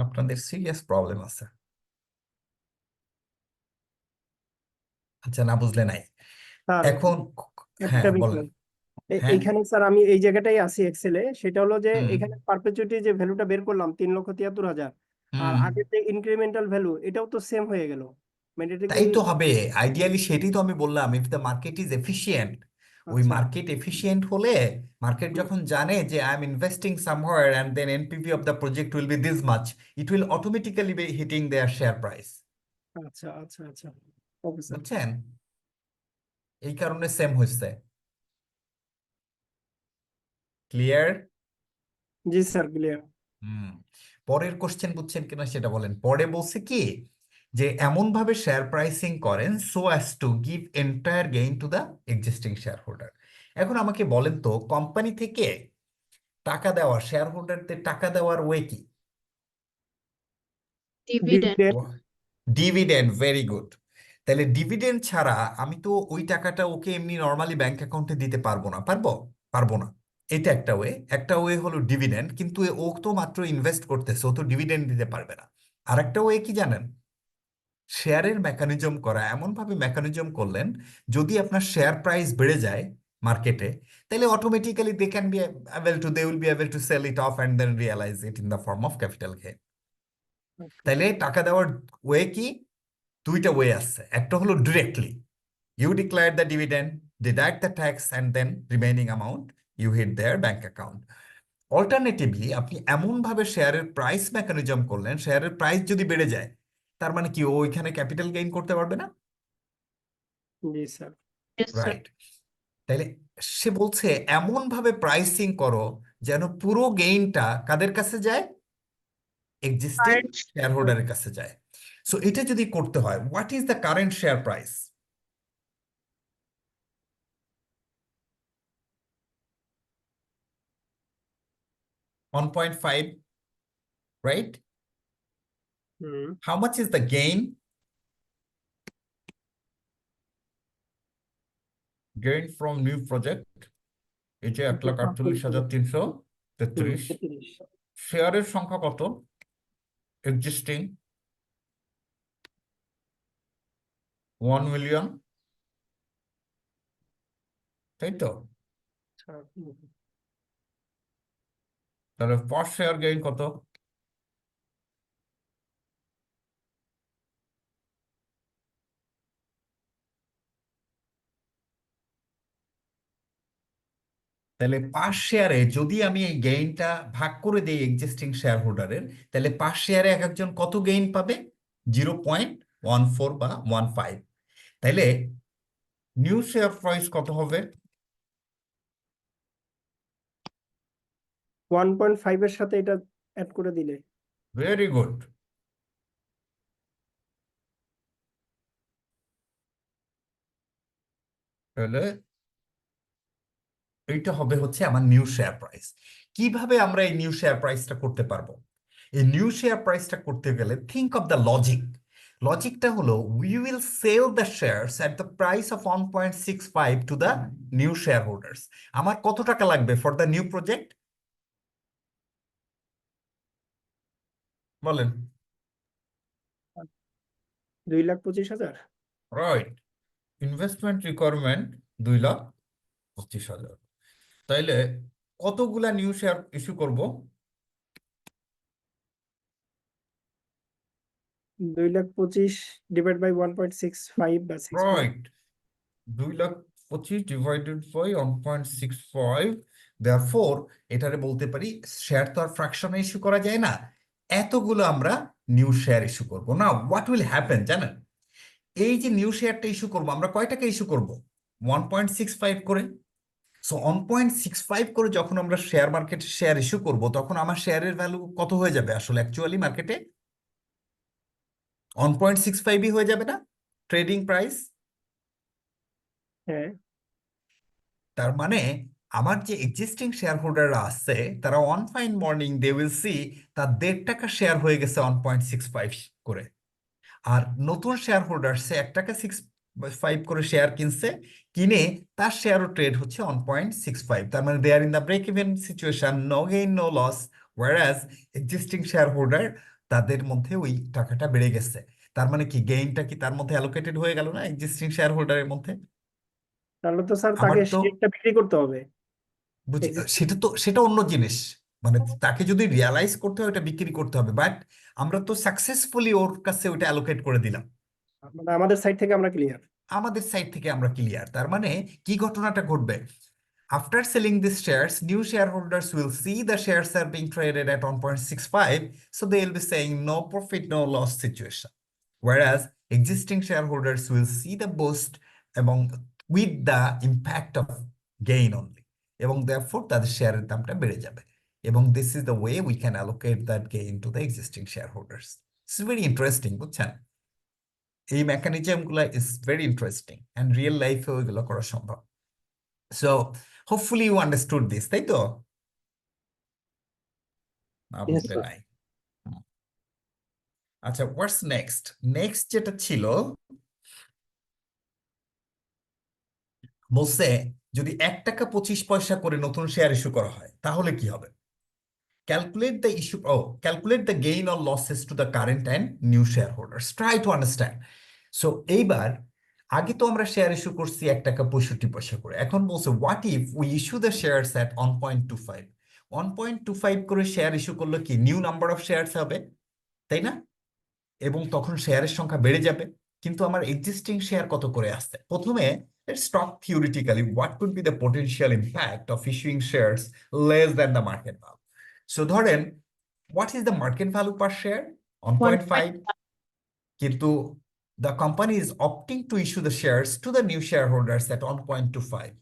আপনাদের সিরিয়াস প্রবলেম আছে। আচ্ছা, না বুঝলে নাই। স্যার এখন হ্যাঁ একটা বলেন। বিষয় হ্যাঁ, এইখানে স্যার আমি এই জায়গাটাই আছি এক্সেলে, সেটা হলো যে হুম এখানে পারপেচুইটি যে ভ্যালুটা বের করলাম 3,73,000, আর হুম, আগের যে ইনক্রিমেন্টাল ভ্যালু এটাও তো সেম হয়ে গেল। মানে এটা কি? তাই তো হবে আইডিয়ালি, সেটাই তো আমি বললাম, if the market is efficient ওই আচ্ছা মার্কেট এফিশিয়েন্ট হলে, মার্কেট হুম, যখন জানে যে I am investing somewhere and then NPV of the project will be this much, it will automatically be hitting their share price. আচ্ছা আচ্ছা আচ্ছা ওকে স্যার। বুঝছেন? এই কারণে সেম হয়েছে। ক্লিয়ার? জি স্যার ক্লিয়ার। হুম। পরের কোশ্চেন বুঝছেন কিনা সেটা বলেন। পরে বলছে কি যে এমন ভাবে শেয়ার প্রাইসিং করেন so as to give entire gain to the existing share holder. এখন আমাকে বলেন তো, কোম্পানি থেকে টাকা দেওয়া, শেয়ার হোল্ডারদের টাকা দেওয়ার ওয়ে কি? Dividend. Dividend. Dividend, very good. তাহলে ডিভিডেন্ড ছাড়া আমি তো ওই টাকাটা ওকে এমনি নর্মালি ব্যাংক অ্যাকাউন্টে দিতে পারবো না। পারবো? পারবো না। এটা একটা ওয়ে। একটা ওয়ে হলো ডিভিডেন্ড, কিন্তু ও তো মাত্র ইনভেস্ট করতেছে, ও তো ডিভিডেন্ড দিতে পারবে না। আর একটা ওয়ে কি জানেন? শেয়ারের মেকানিজম করা, এমন ভাবে মেকানিজম করলেন যদি আপনার শেয়ার প্রাইস বেড়ে যায় মার্কেটে, তাহলে automatically they will be able to sell it off and then realise it in the form of capital gain. তাইলে টাকা দেওয়ার ওয়ে কি? দুইটা ওয়ে আছে। একটা হলো directly, you declare the dividend, deduct the tax and then remaining amount you hit their bank account. Alternatively আপনি এমন ভাবে শেয়ারের প্রাইস মেকানিজম করলেন, শেয়ারের প্রাইস যদি বেড়ে যায়, তার মানে কি ও ওইখানে ক্যাপিটাল গেইন করতে পারবে না? জি স্যার। Yes, sir. রাইট। তাইলে সে বলছে এমন ভাবে প্রাইসিং করো যেন পুরো গেইনটা কাদের কাছে যায়? এক্সিস্টিং Current শেয়ার হোল্ডারের কাছে যায়। সো এটা যদি করতে হয়, what is the current share price? 1.5, right? Hmm, How much is the gain? Gain from new project, এই যে 1,48,333। 33। শেয়ারের সংখ্যা কত? এক্সিস্টিং 1 মিলিয়ন, তাই তো? আচ্ছা, হুম। তাহলে পার শেয়ার গেইন কত? তাহলে পার শেয়ারে যদি আমি এই গেইনটা ভাগ করে দিই এক্সিস্টিং শেয়ার হোল্ডারের, তাহলে পার শেয়ারে এক একজন কত গেইন পাবে? 0.14 বা 15। তাইলে নিউ শেয়ার প্রাইস কত হবে? 1.5 এর সাথে এটা অ্যাড করে দিলে ভেরি গুড। তাহলে এইটা হবে হচ্ছে আমার নিউ শেয়ার প্রাইস। কিভাবে আমরা এই নিউ শেয়ার প্রাইসটা করতে পারবো? এই নিউ শেয়ার প্রাইসটা করতে গেলে থিঙ্ক অফ দ্য লজিক। লজিকটা হলো we will sell the shares at the price of 1.65 to the new share holders. আমার কত টাকা লাগবে ফর দ্য নিউ প্রজেক্ট? বলেন। 2,25,000। রাইট। Investment requirement 2,25,000। তাইলে কতগুলা নিউ শেয়ার ইস্যু করব? 2,25,000 ডিভাইড বাই 1.65 বা 65। রাইট। 2,25,000 divided by 1.65। দেয়ারফোর এটারে বলতে পারি, শেয়ার তো আর ফ্র্যাকশনে ইস্যু করা যায় না, এতগুলো আমরা নিউ শেয়ার ইস্যু করব না। হোয়াট উইল হ্যাপেন জানেন? এই যে নিউ শেয়ারটা ইস্যু করব, আমরা কয় টাকা ইস্যু করব? 1.65 করে। সো 1.65 করে যখন আমরা শেয়ার মার্কেটে শেয়ার ইস্যু করব, তখন আমার শেয়ারের ভ্যালু কত হয়ে যাবে আসলে অ্যাকচুয়ালি মার্কেটে? 1.65ই হয়ে যাবে না ট্রেডিং প্রাইস? হ্যাঁ, তার মানে আমার যে এক্সিস্টিং শেয়ার হোল্ডাররা আছে, তারা one fine morning they will see তার 1.5 টাকা শেয়ার হয়ে গেছে 1.65 করে। আর নতুন শেয়ার হোল্ডার সে 1 টাকা 65 করে শেয়ার কিনছে, কিনে তার শেয়ারও ট্রেড হচ্ছে 1.65। তার মানে they are in the break even situation, no gain no loss. Whereas existing share holder, তাদের মধ্যে ওই টাকাটা বেড়ে গেছে। তার মানে কি গেইনটা কি তার মধ্যে অ্যালোকেটেড হয়ে গেল না এক্সিস্টিং শেয়ার হোল্ডারের মধ্যে? তাহলে তো স্যার আমার তাকে তো শেয়ারটা বিক্রি করতে হবে। বুঝি, Existing। সেটা অন্য জিনিস। মানে তাকে যদি রিয়ালাইজ করতে হয় ওটা বিক্রি করতে হবে, বাট আমরা তো সাকসেসফুলি ওর কাছে ওটা অ্যালোকেট করে দিলাম। মানে আমাদের সাইড থেকে আমরা ক্লিয়ার। আমাদের সাইড থেকে আমরা ক্লিয়ার। তার মানে কি ঘটনাটা ঘটবে? After selling these shares, new shareholders will see the shares are being traded at 1.65, so they will be saying no profit, no loss situation. Whereas existing shareholders will see the boost among with the impact of gain only. এবং therefore তাদের শেয়ারের দামটা বেড়ে যাবে। এবং this is the way we can allocate that gain to the existing shareholders. It's very interesting, বুঝছেন? এই mechanism গুলা is very interesting and real লাইফেও এগুলো করা সম্ভব। So hopefully you understood this, তাই তো? না Yes, বুঝলে sir. নাই। আচ্ছা, হোয়াটস নেক্সট? নেক্সট যেটা ছিল, বলছে যদি 1 টাকা 25 পয়সা করে নতুন শেয়ার ইস্যু করা হয় তাহলে কি হবে? Calculate the gain or losses to the current and new shareholders. Try to understand. So এইবার আগে তো আমরা শেয়ার ইস্যু করছি 1 টাকা 65 পয়সা করে। এখন বলছে what if we issue the shares at 1.25? 1.25 করে শেয়ার ইস্যু করলে কি নিউ নাম্বার অফ শেয়ারস হবে, তাই না? এবং তখন শেয়ারের সংখ্যা বেড়ে যাবে। কিন্তু আমার এক্সিস্টিং শেয়ার কত করে আসছে? প্রথমে let's talk theoretically what could be the potential impact of issuing shares less than the market value. So ধরেন, what is the market value per share? 1.5. কিন্তু the company is opting to issue the shares to the new shareholders at 1.25.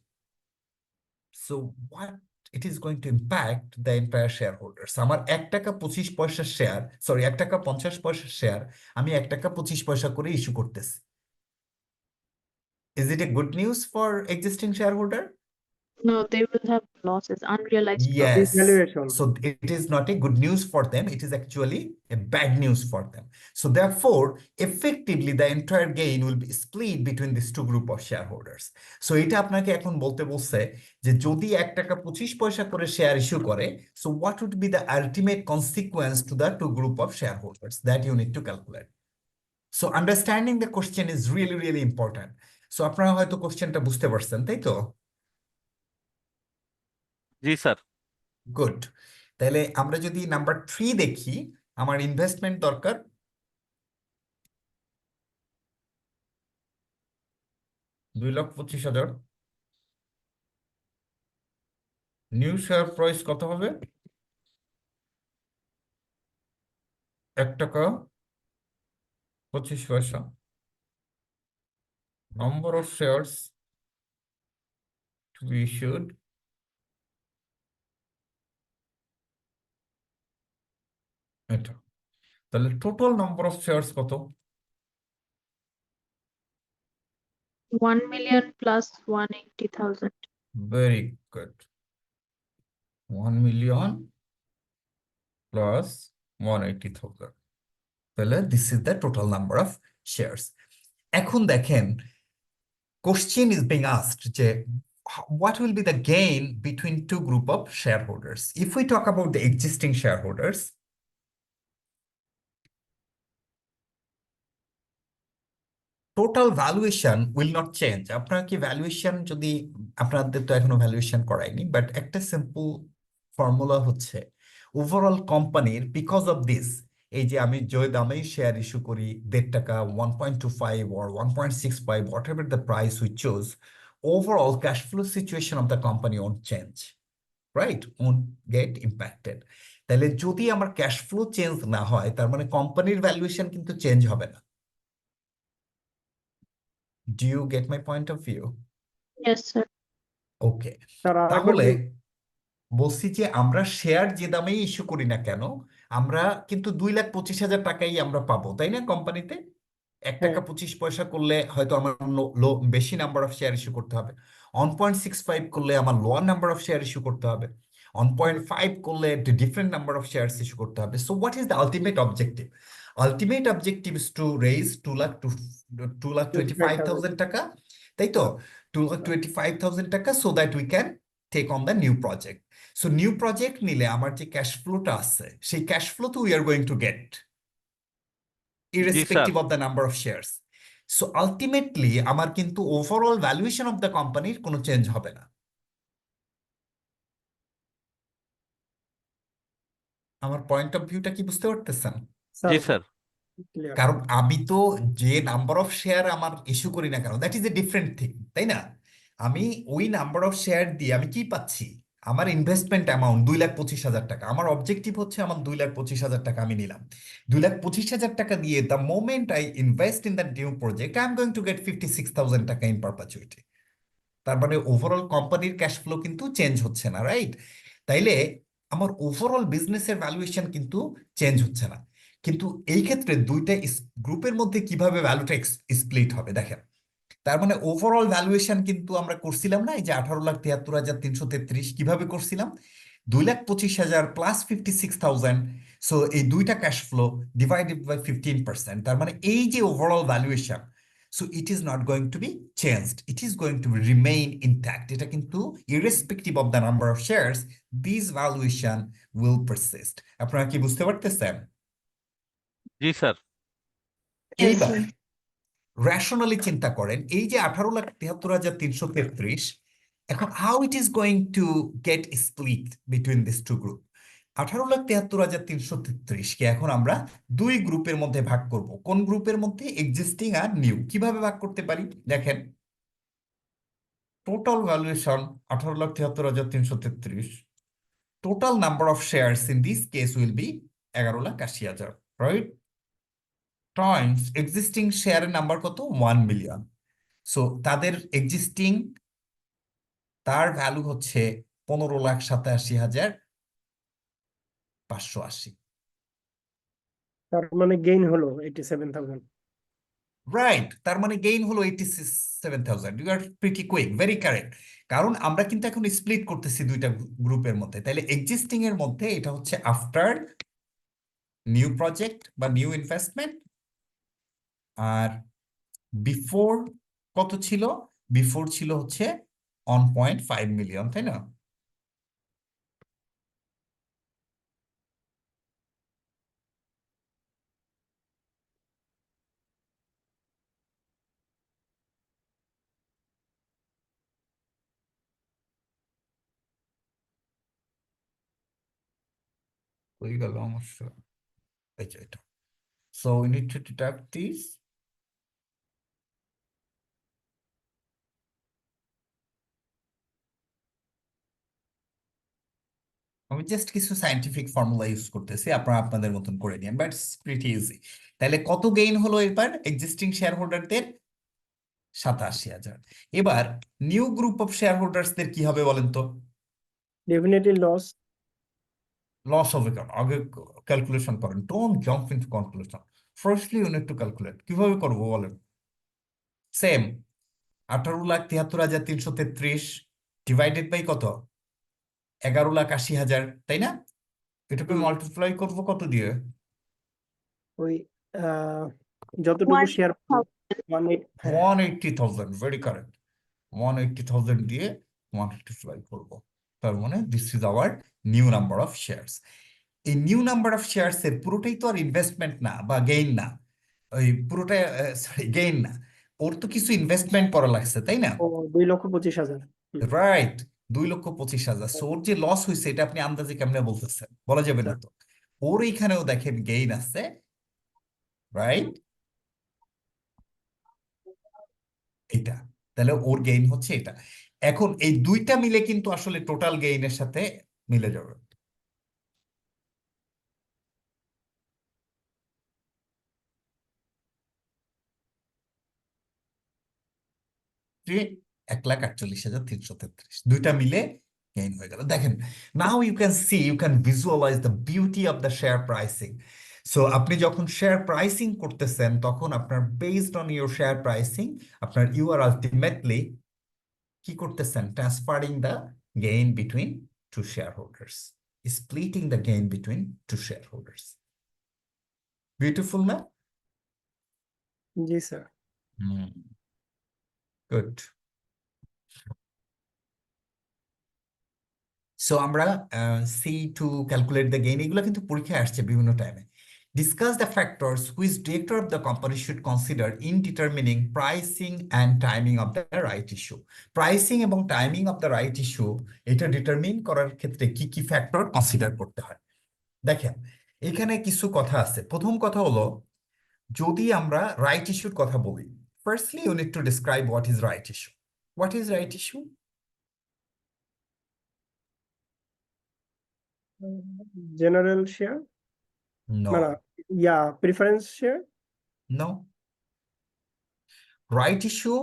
So what it is going to impact the entire shareholders? আমার 1 টাকা 25 পয়সা share, sorry 1 টাকা 50 পয়সা share আমি 1 টাকা 25 পয়সা করে ইস্যু করতেছি। Is it a good news for existing shareholder? No, they will have losses, unrealized losses. Yes. Valuation. So it is not a good news for them. It is actually a bad news for them. So therefore, effectively, the entire gain will be split between these two group of shareholders. So এটা আপনাকে এখন বলতে বলছে যে যদি 1 টাকা 25 পয়সা করে শেয়ার ইস্যু করে, so what would be the ultimate consequence to the two group of shareholders that you need to calculate. So understanding the question is really, really important. So আপনারা হয়তো কোশ্চেনটা বুঝতে পারছেন, তাই তো? জি স্যার। গুড। তাহলে আমরা যদি নাম্বার 3 দেখি, আমার ইনভেস্টমেন্ট দরকার 2,25,000। নিউ শেয়ার প্রাইস কত হবে? 1 টাকা 25 পয়সা। Number of shares to be issued, এটা। তাহলে টোটাল নাম্বার অফ শেয়ারস কত? 1 million plus 180,000. Very good. 1,000,000 plus 180,000। তাহলে this is the total number of shares. এখন দেখেন, question is being asked যে what will be the gain between two group of shareholders? If we talk about the existing shareholders, total valuation will not change. আপনারা কি valuation, যদি আপনাদের তো এখনো valuation করায়নি, but একটা সিম্পল ফর্মুলা হচ্ছে overall কোম্পানির বিকজ অফ দিস, এই যে আমি যে দামেই শেয়ার ইস্যু করি 1.5 টাকা 1.25 or 1.65, whatever the price we choose, overall cash flow situation of the company won't change, right? Won't get impacted. তাহলে যদি আমার ক্যাশ ফ্লো চেঞ্জ না হয়, তার মানে কোম্পানির ভ্যালুয়েশন কিন্তু চেঞ্জ হবে না। Do you get my point of view? Yes, sir. Okay, sir আরেকবার তাহলে বলছি যে আমরা শেয়ার যে দামেই ইস্যু করি না কেন, আমরা কিন্তু 2,25,000 টাকাই আমরা পাবো, তাই না? কোম্পানিতে 1 টাকা 25 পয়সা করলে হয়তো আমার বেশি নাম্বার অফ শেয়ার ইস্যু করতে হবে, 1.65 করলে আমার lower number of share issue করতে হবে, 1.5 করলে different number of share issue করতে হবে। So what is the ultimate objective? Ultimate objective is two raise 2,25,000 টাকা, তাই তো? 2,25,000 টাকা, so that we can take on the new project. So new project নিলে আমার যে ক্যাশ ফ্লোটা আছে, সেই ক্যাশ ফ্লো তো we are going to get irrespective of the number of shares. So ultimately আমার কিন্তু overall valuation of the company কোনো change হবে না। আমার পয়েন্ট অফ ভিউটা কি বুঝতে পারতেছেন? জি স্যার। ক্লিয়ার। কারণ আমি তো যে নাম্বার অফ শেয়ার আমার ইস্যু করি না কেন, that is a different thing, তাই না? আমি ওই নাম্বার অফ শেয়ার দিয়ে আমি কি পাচ্ছি? আমার ইনভেস্টমেন্ট অ্যামাউন্ট 2,25,000 টাকা। আমার অবজেক্টিভ হচ্ছে আমার 2,25,000 টাকা আমি নিলাম। 2,25,000 টাকা দিয়ে the moment I invest in the new project I am going to gate 56,000 টাকা ইন পারপাচুইটি। তার মানে ওভারঅল কোম্পানির ক্যাশ ফ্লো কিন্তু চেঞ্জ হচ্ছে না, রাইট? তাইলে আমার ওভারঅল বিজনেসের ভ্যালুয়েশন কিন্তু চেঞ্জ হচ্ছে না। কিন্তু এই ক্ষেত্রে দুইটা গ্রুপের মধ্যে কিভাবে ভ্যালুটা স্প্লিট হবে দেখেন। তার মানে ওভারঅল ভ্যালুয়েশন কিন্তু আমরা করছিলাম না, এই যে 18,73,333 কিভাবে করছিলাম? 2,25,000 প্লাস 56,000। সো এই দুইটা ক্যাশ ফ্লো ডিভাইডেড বাই 15%, তার মানে এই যে overall valuation, so it is not going to be changed, it is going to remain intact. এটা কিন্তু irrespective of the number of shares, this valuation will persist. আপনারা কি বুঝতে পারতেছেন? জি স্যার। Yes, এইবার sir. রেশনালি চিন্তা করেন, এই যে 18,73,333, এখন how it is going to get split between this two group? 18,73,333 কে এখন আমরা দুই গ্রুপের মধ্যে ভাগ করব। কোন গ্রুপের মধ্যে? এক্সিস্টিং আর নিউ। কিভাবে ভাগ করতে পারি দেখেন। Total valuation 18,73,333, total number of shares in this case will be 11,80,000, right? Times existing শেয়ারের নাম্বার কত? 1 মিলিয়ন। সো তাদের এক্সিস্টিং, তার ভ্যালু হচ্ছে 15,87,580। তার মানে গেইন হলো 87,000। রাইট, তার মানে গেইন হলো 87,000। You are pretty quick, very correct. কারণ আমরা কিন্তু এখন স্প্লিট করতেছি দুইটা গ্রুপের মধ্যে, তাহলে এক্সিস্টিং এর মধ্যে এটা হচ্ছে আফটার নিউ প্রজেক্ট বা নিউ ইনভেস্টমেন্ট, আর বিফোর কত ছিল? বিফোর ছিল হচ্ছে 1.5 মিলিয়ন, তাই না? হয়ে গেল আমার এই যে এটা। So we need to deduct these. আমি জাস্ট কিছু সায়েন্টিফিক ফর্মুলা ইউজ করতেছি, আপনারা আপনাদের মতন করে নিন, বাট ইটস প্রিটি ইজি। তাহলে কত গেইন হলো এবার এক্সিস্টিং শেয়ার হোল্ডারদের? 87,000। এবার নিউ গ্রুপ অফ শেয়ার হোল্ডার্সদের কি হবে বলেন তো? Definitely loss. লস হবে কেন? আগে ক্যালকুলেশন করেন, don't jump into conclusion. Firstly you need to calculate. কিভাবে করবো বলেন? সেম, 18,73,333 ডিভাইডেড বাই কত? 11,80,000, তাই না? এটাকে হুম। মাল্টিপ্লাই করবো কত দিয়ে? ওই যতটুকু শেয়ার 1,000. হ্যাঁ 180,000, ভেরি কারেক্ট। 180,000 দিয়ে 185 করবো। তার মানে this is our new number of shares. এই নিউ নাম্বার অফ শেয়ারস এর পুরোটাই তো আর ইনভেস্টমেন্ট না বা গেইন না, ওই পুরোটা সরি গেইন না, ওর তো কিছু ইনভেস্টমেন্ট করা লাগছে, তাই না? ও 2,25,000। রাইট, 2,25,000। সো ওর যে লস হয়েছে এটা আপনি আন্দাজে কেমনে বলতেছেন? বলা যাবে না তো। ওর এইখানেও দেখেন গেইন আছে, রাইট? এটা, তাহলে ওর গেইন হচ্ছে এটা। এখন এই দুইটা মিলে কিন্তু আসলে টোটাল গেইনের সাথে মিলে যাবে। যে 1,48,333 দুইটা মিলে গেইন হয়ে গেল। দেখেন, now you can see, you can visualise the beauty of the share pricing. So আপনি যখন শেয়ার প্রাইসিং করতেছেন তখন আপনার based on your share pricing, আপনার ইউ আর আলটিমেটলি কি করতেছেন? Transferring the gain between two share holders, splitting the gain between two share holders. Beautiful না? জি স্যার। গুড। সো আমরা see to calculate the gain, এগুলো কিন্তু পরীক্ষায় আসছে বিভিন্ন টাইমে। Discuss the factors which director of the company should consider in determining pricing and timing of the right issue. Pricing এবং timing of the right issue এটা determine করার ক্ষেত্রে কি কি ফ্যাক্টর কনসিডার করতে হয় দেখেন। এখানে কিছু কথা আছে। প্রথম কথা হলো যদি আমরা রাইট ইস্যুর কথা বলি, firstly you need to describe what is right issue. What is right issue? General share no, মানে preference share. no. Right issue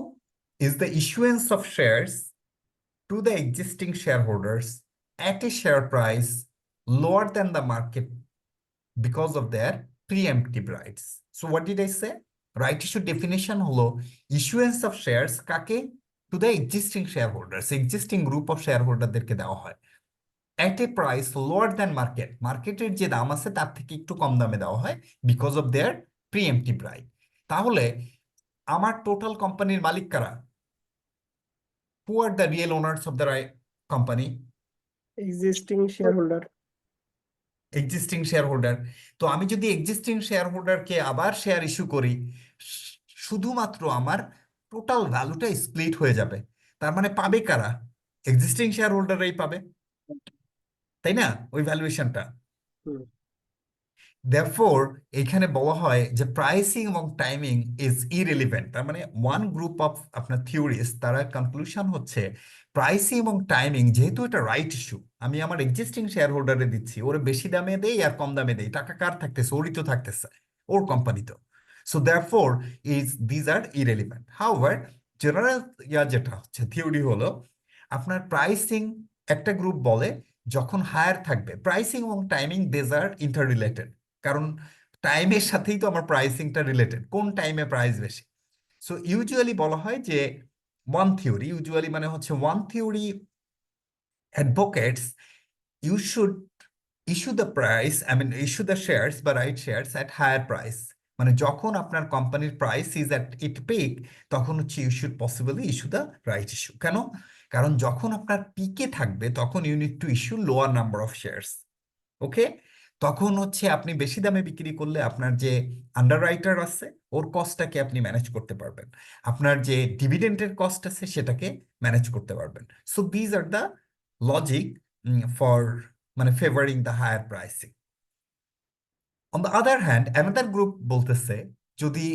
is the issuance of shares to the existing shareholders at a share price lower than the market because of their preemptive rights. So what did I say? Right issue definition holo issuance of shares kake to the existing shareholders, existing group of shareholder derke dewa hoy at a price lower than market, মার্কেটের যে দাম আছে তার থেকে একটু কম দামে দেওয়া হয় because of their preemptive right. তাহলে আমার টোটাল কোম্পানির মালিক কারা? Who are the real owners of the company? Existing share holder. Existing share holder. তো আমি যদি এক্সিস্টিং শেয়ার হোল্ডারকে আবার শেয়ার ইস্যু করি, শুধুমাত্র আমার টোটাল ভ্যালুটা স্প্লিট হয়ে যাবে। তার মানে পাবে কারা? এক্সিস্টিং শেয়ার হোল্ডাররাই পাবে, তাই না? ওই ভ্যালুয়েশনটা। Therefore এখানে বলা হয় যে প্রাইসিং এবং টাইমিং ইজ ইররিলেভেন্ট। তার মানে ওয়ান গ্রুপ অফ আপনার থিওরিস্ট তারা কনক্লুশন হচ্ছে প্রাইসিং এবং টাইমিং যেহেতু এটা রাইট ইস্যু, আমি আমার এক্সিস্টিং শেয়ার হোল্ডারে দিচ্ছি, ওরে বেশি দামে দেই আর কম দামে দেই, টাকা কার থাকতেছে? ওরই তো থাকতেছে, ওর কোম্পানি তো। So therefore these are irrelevant. However general যেটা হচ্ছে থিওরি হলো আপনার প্রাইসিং একটা গ্রুপ বলে যখন হায়ার থাকবে, প্রাইসিং এবং টাইমিং দেজ আর ইন্টার রিলেটেড, কারণ টাইমের সাথেই তো আমার প্রাইসিংটা রিলেটেড, কোন টাইমে প্রাইস বেশি। সো ইউজুয়ালি বলা হয় যে ওয়ান থিওরি, ইউজুয়ালি মানে হচ্ছে one theory advocates you should issue the price, I mean issue the shares বা right shares at higher price. মানে যখন আপনার কোম্পানির price is at it peak তখন হচ্ছে you should possibly issue the right issue. কেন? কারণ যখন আপনার পিকে থাকবে তখন you need to issue lower number of shares. Okay, তখন হচ্ছে আপনি বেশি দামে বিক্রি করলে আপনার যে আন্ডার রাইটার আছে ওর কস্টটাকে আপনি ম্যানেজ করতে পারবেন, আপনার যে ডিভিডেন্টের কস্ট আছে সেটাকে ম্যানেজ করতে পারবেন। So these are the logic for মানে favouring the higher pricing. On the other hand another group বলতেছে যদি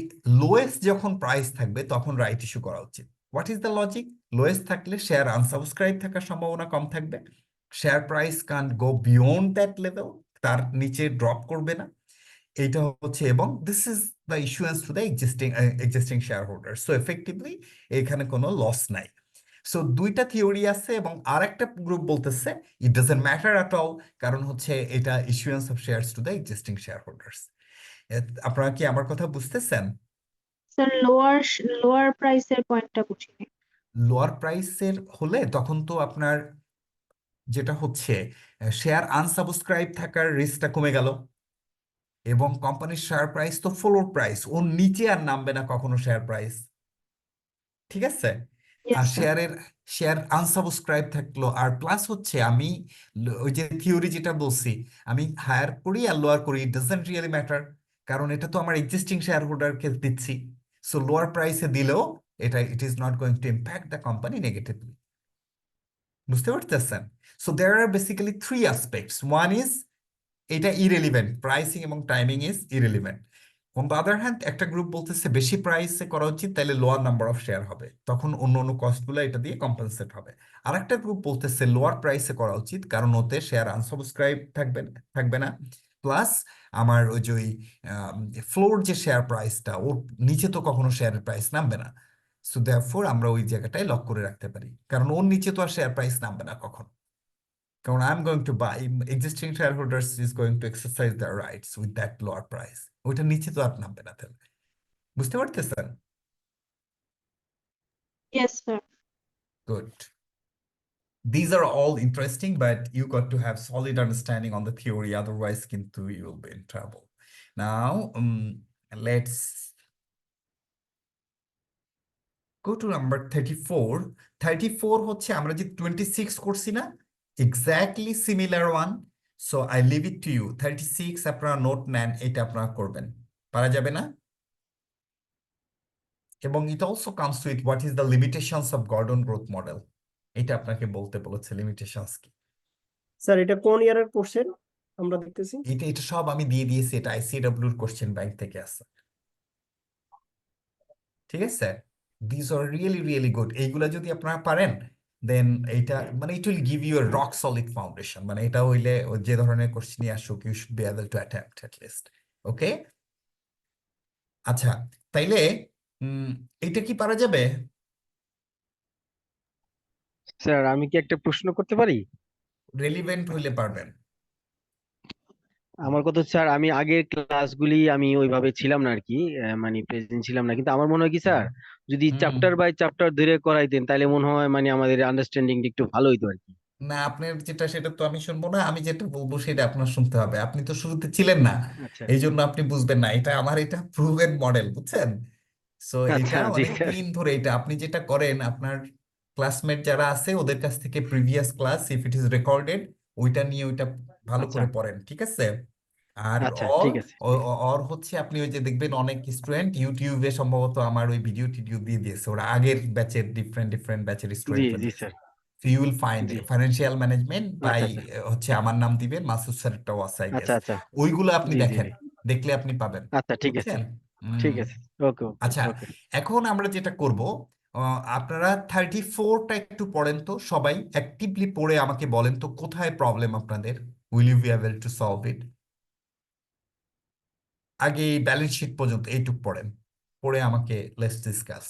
লোয়েস্ট যখন প্রাইস থাকবে তখন রাইট ইস্যু করা উচিত। What is the logic? Lowest থাকলে শেয়ার আনসাবস্ক্রাইব থাকার সম্ভাবনা কম থাকবে, শেয়ার প্রাইস কান গো বিয়ন্ড দ্যাট লেভেল, তার নিচে ড্রপ করবে না, এইটা হচ্ছে, এবং this is the issuance to the existing share holder. So effectively এখানে কোনো লস নাই। সো দুইটা থিওরি আছে, এবং আর একটা গ্রুপ বলতেছে it doesn't matter at all, কারণ হচ্ছে এটা issuance of shares to the existing share holders. আপনারা কি আমার কথা বুঝতেছেন? স্যার লোয়ার প্রাইসের পয়েন্টটা বুঝিনি। লোয়ার প্রাইসের হলে তখন তো আপনার যেটা হচ্ছে শেয়ার আনসাবস্ক্রাইব থাকার রিস্কটা কমে গেল, এবং কোম্পানির শেয়ার প্রাইস তো ফ্লোর প্রাইস, ওর নিচে আর নামবে না কখনো শেয়ার প্রাইস, ঠিক আছে? আর ইয়েস স্যার। শেয়ার আনসাবস্ক্রাইব থাকলো, আর প্লাস হচ্ছে আমি ওই যে থিওরি যেটা বলছি, আমি হায়ার করি আর লোয়ার করি, ইট ডাজন্ট রিয়েলি ম্যাটার, কারণ এটা তো আমার এক্সিস্টিং শেয়ার হোল্ডারকে দিচ্ছি। সো লোয়ার প্রাইসে দিলেও এটা it is not going to impact the company negatively. বুঝতে পারতেছেন? So there are basically three aspects. One is এটা ইরেলিভেন্ট, প্রাইসিং এবং timing is irrelevant. On the other hand একটা গ্রুপ বলতেছে বেশি প্রাইসে করা উচিত, তাহলে লোয়ার নাম্বার অফ শেয়ার হবে, তখন অন্য অন্য কস্টগুলো এটা দিয়ে কম্পেনসেট হবে। আর একটা গ্রুপ বলতেছে লোয়ার প্রাইসে করা উচিত, কারণ ওতে শেয়ার আনসাবস্ক্রাইব থাকবে না, প্লাস আমার ওই যে ওই ফ্লোর যে শেয়ার প্রাইসটা, ওর নিচে তো কখনো শেয়ারের প্রাইস নামবে না। সো দেয়ারফর আমরা ওই জায়গাটায় লক করে রাখতে পারি, কারণ ওর নিচে তো আর শেয়ার প্রাইস নামবে না কখনো, কারণ I'm going to buy, existing shareholders is going to exercise their rights with that lower price, ওইটা নিচে তো আর নামবে না। তাহলে বুঝতে পারতেছেন? Yes sir. Good. These are all interesting, but you got to have solid understanding on the theory, otherwise কিন্তু you will be in trouble. Now let's go to number 34. 34 হচ্ছে আমরা যে 26 করছি না, exactly similar one. So I leave it to you. 36 আপনারা note নেন, এটা আপনারা করবেন, পারা যাবে না? এবং it also comes with what is the limitations of Gordon growth model, এটা আপনাকে বলতে বলেছে লিমিটেশনস কি। স্যার এটা কোন ইয়ারের কোশ্চেন আমরা দেখতেছি? এটা সব আমি দিয়ে দিয়েছি, এটা আইসিডব্লিউর কোশ্চেন ব্যাংক থেকে আসছে। ঠিক আছে, this are really really good. এইগুলা যদি আপনারা পারেন দেন এইটা মানে it will give you a rock solid foundation. মানে এটা হইলে ও যে ধরনের কোশ্চেনই আসুক you should be able to attempt at least. Okay, আচ্ছা, তাইলে এইটা কি পারা যাবে? স্যার আমি কি একটা প্রশ্ন করতে পারি? রেলিভেন্ট হইলে পারবেন। আমার কথা হচ্ছে, স্যার আমি আগের ক্লাসগুলি আমি ওইভাবে ছিলাম না আর কি, মানে প্রেজেন্ট ছিলাম না, কিন্তু আমার মনে হয় কি স্যার, যদি হুম। চ্যাপ্টার বাই চ্যাপ্টার ধরে করাইতেন তাহলে মনে হয় মানে আমাদের আন্ডারস্ট্যান্ডিং একটু ভালো হইতো আর কি। না, আপনার যেটা সেটা তো আমি শুনবো না, আমি যেটা বলবো সেটা আপনার শুনতে হবে। আপনি তো শুরুতে ছিলেন না, আচ্ছা এই জন্য আপনি বুঝবেন না। এটা প্রুভেন মডেল, বুঝছেন? সো এটা আচ্ছা, জি অনেক স্যার। দিন ধরে এটা আপনি যেটা করেন, আপনার ক্লাসমেট যারা আছে ওদের কাছ থেকে previous class if it is recorded ওইটা নিয়ে ওইটা ভালো আচ্ছা করে পড়েন, ঠিক আছে? আর আচ্ছা, অর ঠিক আছে, ঠিক আছে। অর হচ্ছে আপনি ওই যে দেখবেন অনেক স্টুডেন্ট ইউটিউবে সম্ভবত আমার ওই ভিডিও টিডিও দিয়ে দিয়েছে, ওরা আগের ব্যাচের ডিফারেন্ট ডিফারেন্ট ব্যাচের জি স্টুডেন্টরা জি দিয়েছে। স্যার। ইউ উইল ফাইন্ড জি। ফাইন্যান্সিয়াল ম্যানেজমেন্ট বাই আচ্ছা আচ্ছা হচ্ছে আমার নাম দিবেন, মাসুদ স্যারেরটাও আছে আই গেস। আচ্ছা আচ্ছা। ওইগুলো আপনি জি জি দেখেন, জি। দেখলে আপনি পাবেন, আচ্ছা ঠিক আছে, বুঝছেন? ঠিক হুম। আছে। ওকে ওকে আচ্ছা, ওকে। এখন আমরা যেটা করব, আপনারা 34টা একটু পড়েন তো, সবাই অ্যাক্টিভলি পড়ে আমাকে বলেন তো কোথায় প্রবলেম আপনাদের। Will you be able to solve it? আগে এই ব্যালেন্স শিট পর্যন্ত এইটুক পড়েন, পড়ে আমাকে লেটস ডিসকাস।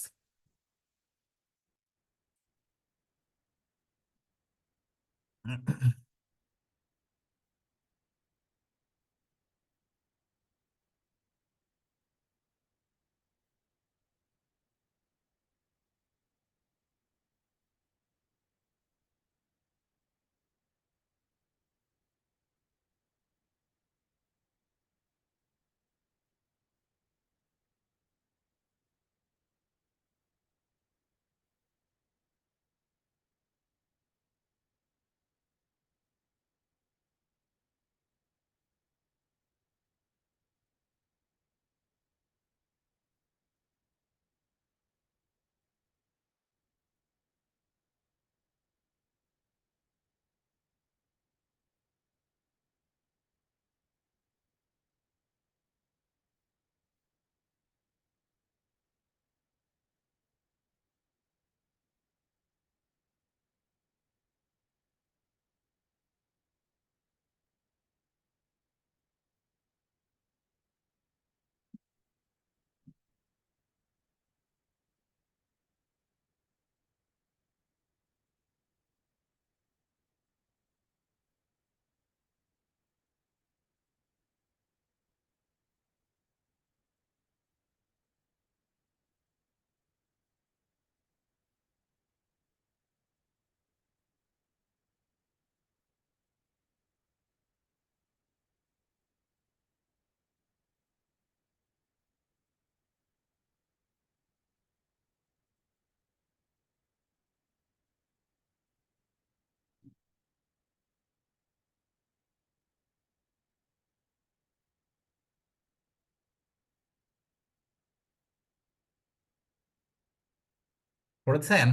পড়েছেন?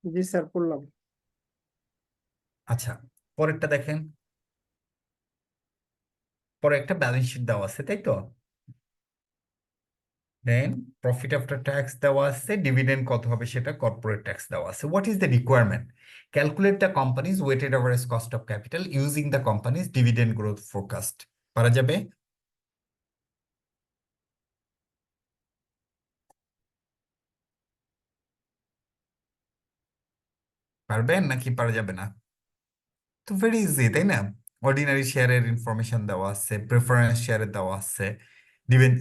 জি স্যার, পড়লাম। আচ্ছা, পরেরটা দেখেন। পরে একটা ব্যালেন্স শিট দেওয়া আছে, তাই তো? দেন প্রফিট আফটার ট্যাক্স দেওয়া আছে, ডিভিডেন্ড কত হবে সেটা, কর্পোরেট ট্যাক্স দেওয়া আছে। What is the requirement? Calculate the company's weighted average cost of capital using the company's dividend growth forecast. পারা যাবে? পারবেন নাকি পারা যাবে না? তো ভেরি ইজি, তাই না? অর্ডিনারি শেয়ারের ইনফরমেশন দেওয়া আছে, প্রেফারেন্স শেয়ারের দেওয়া আছে,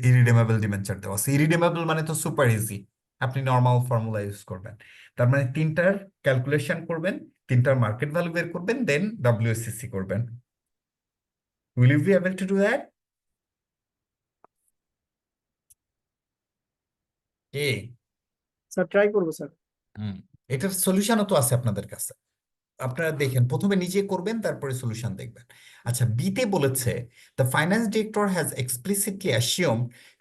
ইরিডিমেবল ডিবেঞ্চার দেওয়া আছে। ইরিডিমেবল মানে তো সুপার ইজি, আপনি নর্মাল ফর্মুলা ইউজ করবেন। তার মানে তিনটার ক্যালকুলেশন করবেন, তিনটার মার্কেট ভ্যালু বের করবেন, দেন ডব্লিউএসসিসি করবেন। Will you be able to do that? এ স্যার ট্রাই করবো স্যার। হুম, এটার সলিউশনও তো আছে আপনাদের কাছে, আপনারা দেখেন, প্রথমে নিজে করবেন তারপরে সলিউশন দেখবেন। আচ্ছা, বিতে বলেছে the finance director has explicitly assume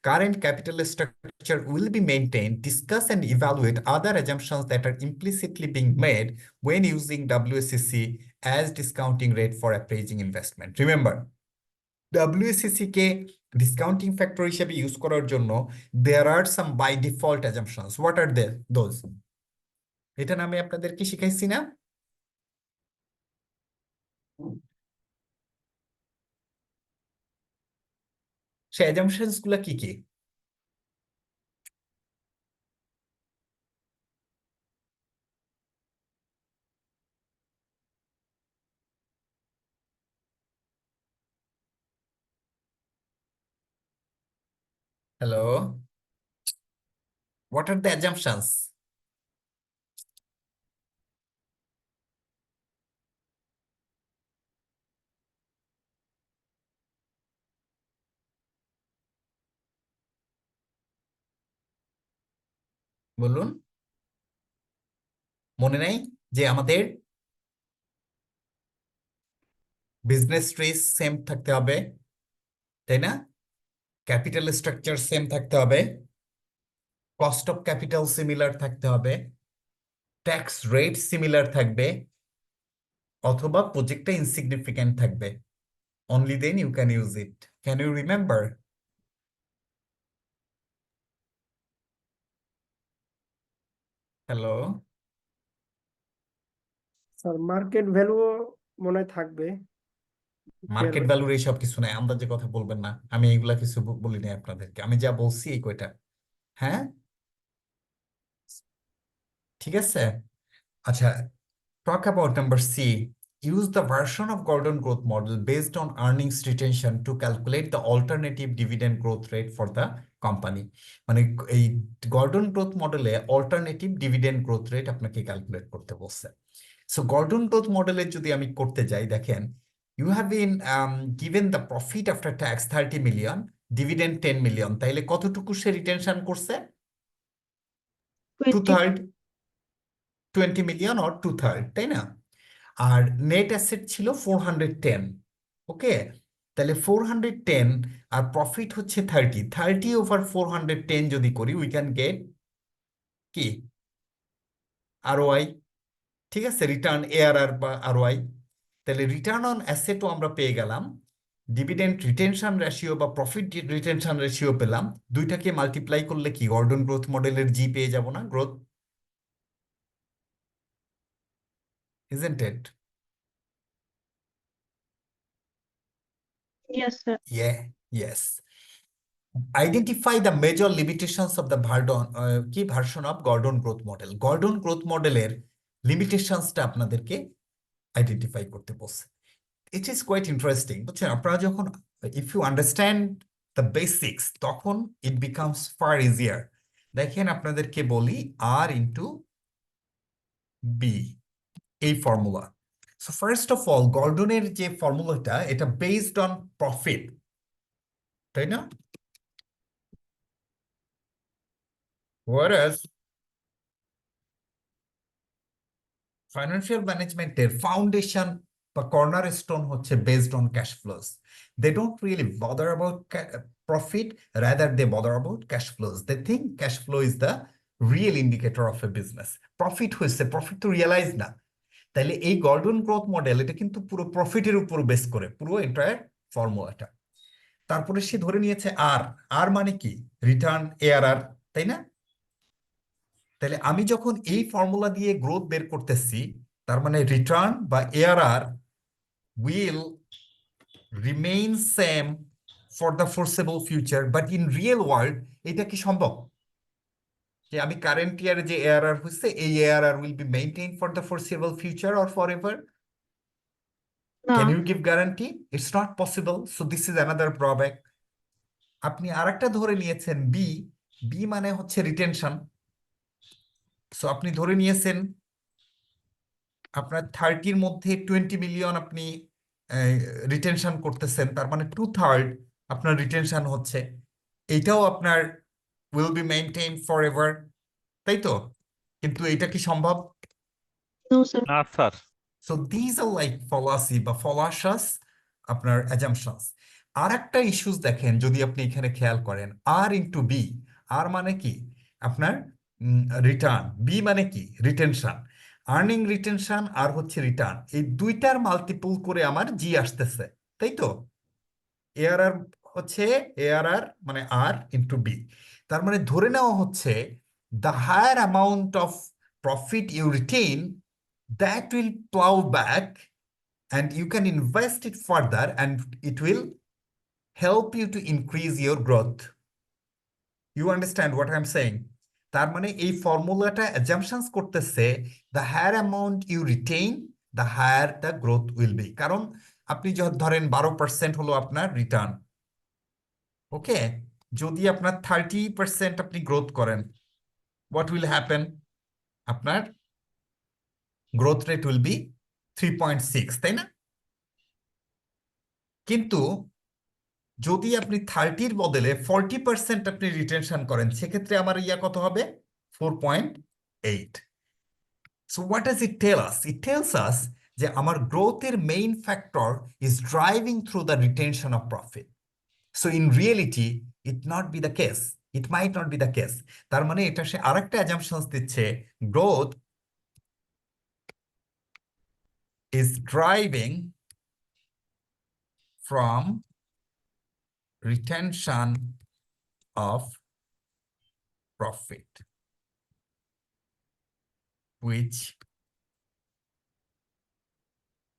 current capital structure will be maintain, discuss and evaluate other assumptions that are implicitly being made when using WSCC as discounting rate for appraising investment. Remember, WSC কে discounting factor হিসেবে use করার জন্য there are some by default assumptions. What are those? এটা না আমি আপনাদেরকে শিখাইছি না? সে assumptions গুলা কি কি? Hello, what are the assumptions? বলুন, মনে নাই যে আমাদের বিজনেস ট্রিস সেম থাকতে হবে, তাই না? ক্যাপিটাল স্ট্রাকচার সেম থাকতে হবে, কস্ট অফ ক্যাপিটাল সিমিলার থাকতে হবে, ট্যাক্স রেট সিমিলার থাকবে, অথবা প্রজেক্টটা ইনসিগনিফিক্যান্ট থাকবে। Only then you can use it. Can you remember? Hello, sir market ভ্যালুও মনে হয় থাকবে। মার্কেট ভ্যালুর এইসব কিছু নাই, আন্দাজে কথা বলবেন না। আমি এইগুলা কিছু বলি নাই আপনাদেরকে, আমি যা বলছি এই কয়টা। হ্যাঁ, ঠিক আছে। আচ্ছা, talk about number C. Use the version of Gordon growth model based on earnings retention to calculate the alternative dividend growth rate for the company. মানে এই গর্ডন গ্রোথ মডেলে অল্টারনেটিভ ডিভিডেন্ড গ্রোথ রেট আপনাকে calculate করতে বলছে। So Gordon growth মডেলে যদি আমি করতে যাই, দেখেন, you have been given the profit after tax 30 million, dividend 10 million, তাইলে কতটুকু সে রিটেনশন করছে? 20. 2/3, 20 মিলিয়ন অর 2/3, তাই না? আর নেট অ্যাসেট ছিল 410। ওকে, তাহলে 410 আর প্রফিট হচ্ছে 30 ওভার 410 যদি করি, উই ক্যান গেট কি? আরওআই। ঠিক আছে, রিটার্ন এআরআর বা আরওআই। তাহলে রিটার্ন অন অ্যাসেটও আমরা পেয়ে গেলাম, ডিভিডেন্ড রিটেনশন রেশিও বা প্রফিট রিটেনশন রেশিও পেলাম। দুইটাকে মাল্টিপ্লাই করলে কি গর্ডন গ্রোথ মডেলের জি পেয়ে যাব না? Growth, isn't it? Yes, sir. Yeah, yes. Identify the major limitations of the কি version of Gordon growth model. Gordon growth মডেলের লিমিটেশনসটা আপনাদেরকে আইডেন্টিফাই করতে বলছে। ইট ইজ কোয়াইট ইন্টারেস্টিং, বুঝছেন? আপনারা যখন if you understand the basics, তখন ইট বিকামস ফার ইজিয়ার। দেখেন, আপনাদেরকে বলি আর ইন্টু বি, এই ফর্মুলা। সো ফার্স্ট অফ অল, গর্ডনের যে ফর্মুলাটা, এটা বেসড অন প্রফিট, তাই না? Whereas ফাইন্যান্সিয়াল ম্যানেজমেন্টের ফাউন্ডেশন বা কর্নারস্টোন হচ্ছে based on cash flows. They don't really bother about profit, rather they bother about cash flows. They think cash flow is the real indicator of a business. Profit হয়েছে, profit তো realise না। তাইলে এই Gordon growth model, এটা কিন্তু পুরো প্রফিটের উপর বেস করে পুরো এন্টায়ার ফর্মুলাটা। তারপরে সে ধরে নিয়েছে আর, আর মানে কি? রিটার্ন এআরআর, তাই না? তাহলে আমি যখন এই ফর্মুলা দিয়ে গ্রোথ বের করতেছি, তার মানে রিটার্ন বা ARR will remain same for the foreseeable future. But in real world এটা কি সম্ভব যে আমি কারেন্ট ইয়ারে যে এআরআর হচ্ছে, এই ARR will be maintain for the foreseeable future or for ever? Can No. You give guarantee? It's not possible. So this is another drawback. আপনি আরেকটা ধরে নিয়েছেন বি, বি মানে হচ্ছে রিটেনশন। সো আপনি ধরে নিয়েছেন আপনার 30-র মধ্যে 20 মিলিয়ন আপনি রিটেনশন করতেছেন, তার মানে 2/3 আপনার রিটেনশন হচ্ছে। এইটাও আপনার will be maintain for ever, তাই তো? কিন্তু এটা কি সম্ভব? No, sir. না sir. So these R like ফলাসি বা ফলাসাস আপনার অ্যাজাম্পশনস। আর একটা ইস্যুস দেখেন, যদি আপনি এখানে খেয়াল করেন, আর ইন্টু বি। আর মানে কি? আপনার রিটার্ন। বি মানে কি? রিটেনশন। আর্নিং রিটেনশন আর হচ্ছে রিটার্ন, এই দুইটার মাল্টিপল করে আমার জি আসতেছে, তাই তো? এআরআর হচ্ছে এআরআর মানে আর ইন্টু বি। তার মানে ধরে নেওয়া হচ্ছে the higher amount of profit you retain, that will plough back and you can invest it further and it will help you to increase your growth. You understand what I'm saying? তার মানে এই ফর্মুলাটা assumptions করতেছে the higher amount you retain the higher the growth will be. কারণ আপনি ধরেন 12% হলো আপনার রিটার্ন, ওকে, যদি আপনার 30% আপনি গ্রোথ করেন, হোয়াট উইল হ্যাপেন? আপনার গ্রোথ রেট উইল বি 3.6, তাই না? কিন্তু যদি আপনি 30-র বদলে 40% আপনি রিটেনশন করেন, সেক্ষেত্রে আমার কত হবে? 4.8. So what does it tell us? It tells us যে আমার গ্রোথের main factor is driving through the retention of profit. So in reality it not be the case, it mite not B the case. তার মানে এটা সে আরেকটা assumptions দিচ্ছে, growth is driving from retention of profit, which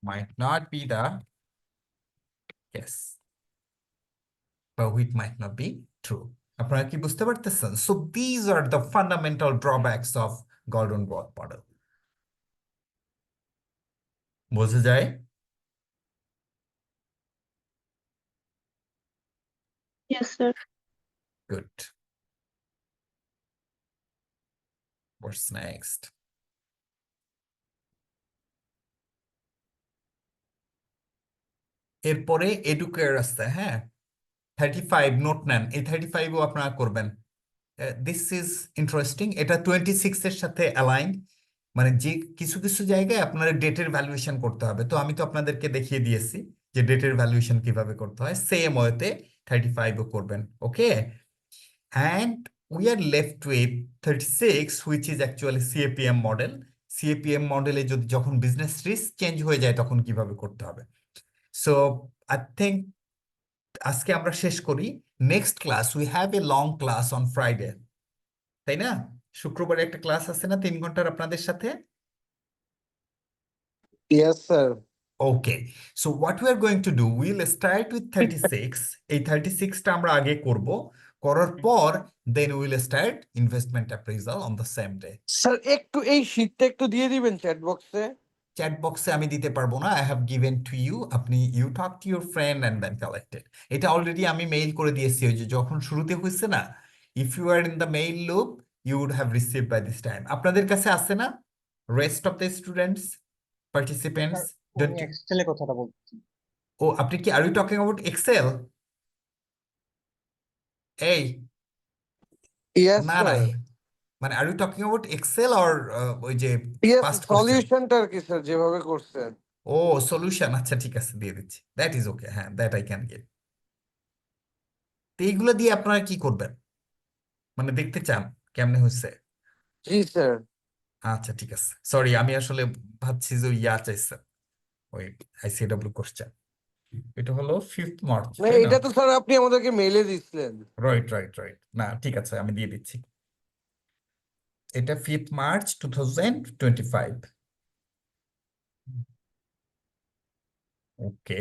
might not be the case, but which might not be true. আপনারা কি বুঝতে পারতেছেন? So these are the fundamental drawbacks of Gordon growth model. বোঝা যায়? Yes, sir. Good. What's next? এরপরে educare আছে, হ্যাঁ, 35 note নেন, এই 35ও আপনারা করবেন। দিস ইজ ইন্টারেস্টিং, এটা 26 এর সাথে অ্যালাইন, মানে যে কিছু কিছু জায়গায় আপনার ডেটের ভ্যালুয়েশন করতে হবে। তো আমি তো আপনাদেরকে দেখিয়ে দিয়েছি যে ডেটের ভ্যালুয়েশন কিভাবে করতে হয়, সেম ওয়েতে 35ও করবেন, okay. And we are left with 36, which is actually CAPM model. CAPM মডেলে যদি যখন বিজনেস রিস্ক চেঞ্জ হয়ে যায় তখন কিভাবে করতে হবে। সো আই থিঙ্ক আজকে আমরা শেষ করি। Next class we have a long class on Friday, তাই না? শুক্রবারে একটা ক্লাস আছে না 3 ঘন্টার আপনাদের সাথে? Yes, sir. Okay, so what we are going to do, will start with 36। এই 36টা আমরা আগে করব, করার পর then will start investment appraisal on the same day. Sir একটু এই শীটটা একটু দিয়ে দিবেন চ্যাট বক্সে। চ্যাট বক্সে আমি দিতে পারবো না, I have given to you, আপনি you talk to your friend and then collected. এটা অলরেডি আমি মেইল করে দিয়েছি, ওই যে যখন শুরুতে হয়েছে না, if you are in the mail loop you would have receive by this time. আপনাদের কাছে আছে না rest of the students participants? আমি এক্সেলে কথাটা বলছি। ও আপনি কি, are you talking about Excel? এই ইয়েস না স্যার, মানে আর you talking about Excel or ওই যে ইয়েস পাস্ট কোশ্চেন? সলিউশনটা আর কি স্যার যেভাবে করছেন। ও সলিউশন, আচ্ছা ঠিক আছে, দিয়ে দিচ্ছি, দ্যাট ইজ ওকে, হ্যাঁ দ্যাট আই ক্যান গেট। তো এইগুলো দিয়ে আপনারা কি করবেন, মানে দেখতে চান কেমনে হয়েছে? জি স্যার। আচ্ছা ঠিক আছে, সরি আমি আসলে ভাবছি যে চাইছেন ওই আইসিডব্লিউ কোশ্চেন। এটা হলো 5th মার্চ, না তাই না? এটা তো স্যার আপনি আমাদেরকে মেইলে দিছিলেন। রাইট রাইট রাইট, না ঠিক আছে আমি দিয়ে দিচ্ছি। এটা 5th মার্চ 2025। ওকে,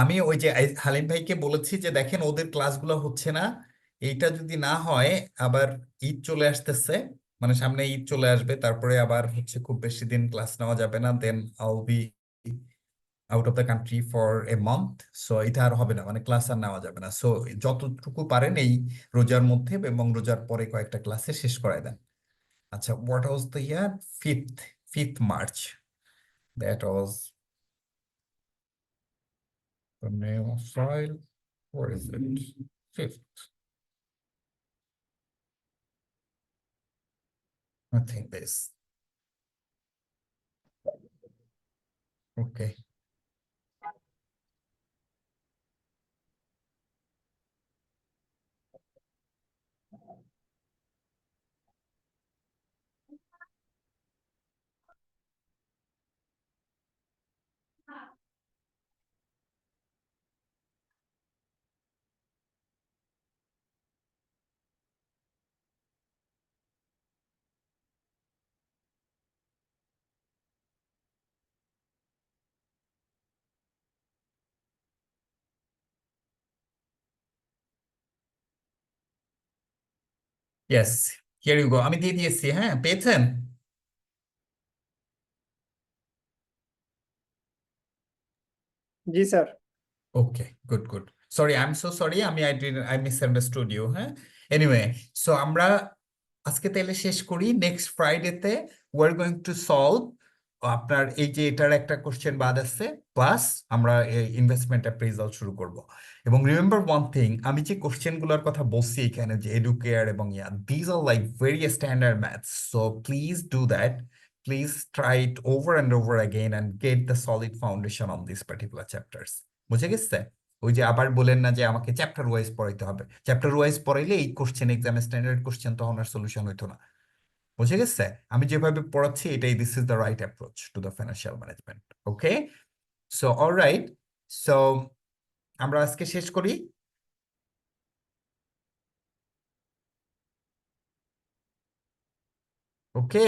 আমি ওই যে হালিম ভাইকে বলেছি যে দেখেন ওদের ক্লাসগুলো হচ্ছে না, এইটা যদি না হয় আবার ঈদ চলে আসতেছে, মানে সামনে ঈদ চলে আসবে, তারপরে আবার হচ্ছে খুব বেশি দিন ক্লাস নেওয়া যাবে না, then I'll be out of the country for a month. So এটা আর হবে না, মানে ক্লাস আর নেওয়া যাবে না। সো যতটুকু পারেন এই রোজার মধ্যে এবং রোজার পরে কয়েকটা ক্লাসে শেষ করায় দেন। আচ্ছা, what was the year? Fifth March, that was the name of file. Where is it? 5th. I think this. Okay. Yes, here you go, আমি দিয়ে দিয়েছি। হ্যাঁ, পেয়েছেন? জি sir. Okay, good good. Sorry, I am so sorry, I misunderstood you. হ্যাঁ, anyway, so আমরা আজকে তাহলে শেষ করি। নেক্সট ফ্রাইডেতে we are going to solve আপনার এই যে এটার একটা কোশ্চেন বাদ আছে, প্লাস আমরা ইনভেস্টমেন্ট অ্যাপ্রেজাল শুরু করব। এবং রিমেম্বার ওয়ান থিং, আমি যে কোশ্চেনগুলোর কথা বলছি এখানে, যে এডুকেয়ার এবং these are like very standard maths, so please do that. Please try it over and over again and get the solid foundation on these particular chapters. বুঝে গেছে? ওই যে আবার বলেন না যে আমাকে চ্যাপ্টার ওয়াইজ পড়াইতে হবে, চ্যাপ্টার ওয়াইজ পড়াইলে এই কোশ্চেন এক্সামে স্ট্যান্ডার্ড কোশ্চেন তখন আর সলিউশন হইতো না। বুঝে গেছে? আমি যেভাবে পড়াচ্ছি এটাই, this is the right approach to the financial management. Okay, so alright, so আমরা আজকে শেষ করি। ওকে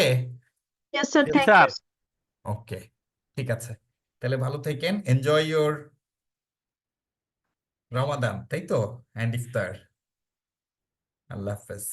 Yes, sir. Yes, Thank sir. you. ওকে, ঠিক আছে, তাহলে ভালো থাকেন, এনজয় ইয়োর রমাদান, তাই তো, অ্যান্ড ইফতার। আল্লাহ হাফেজ।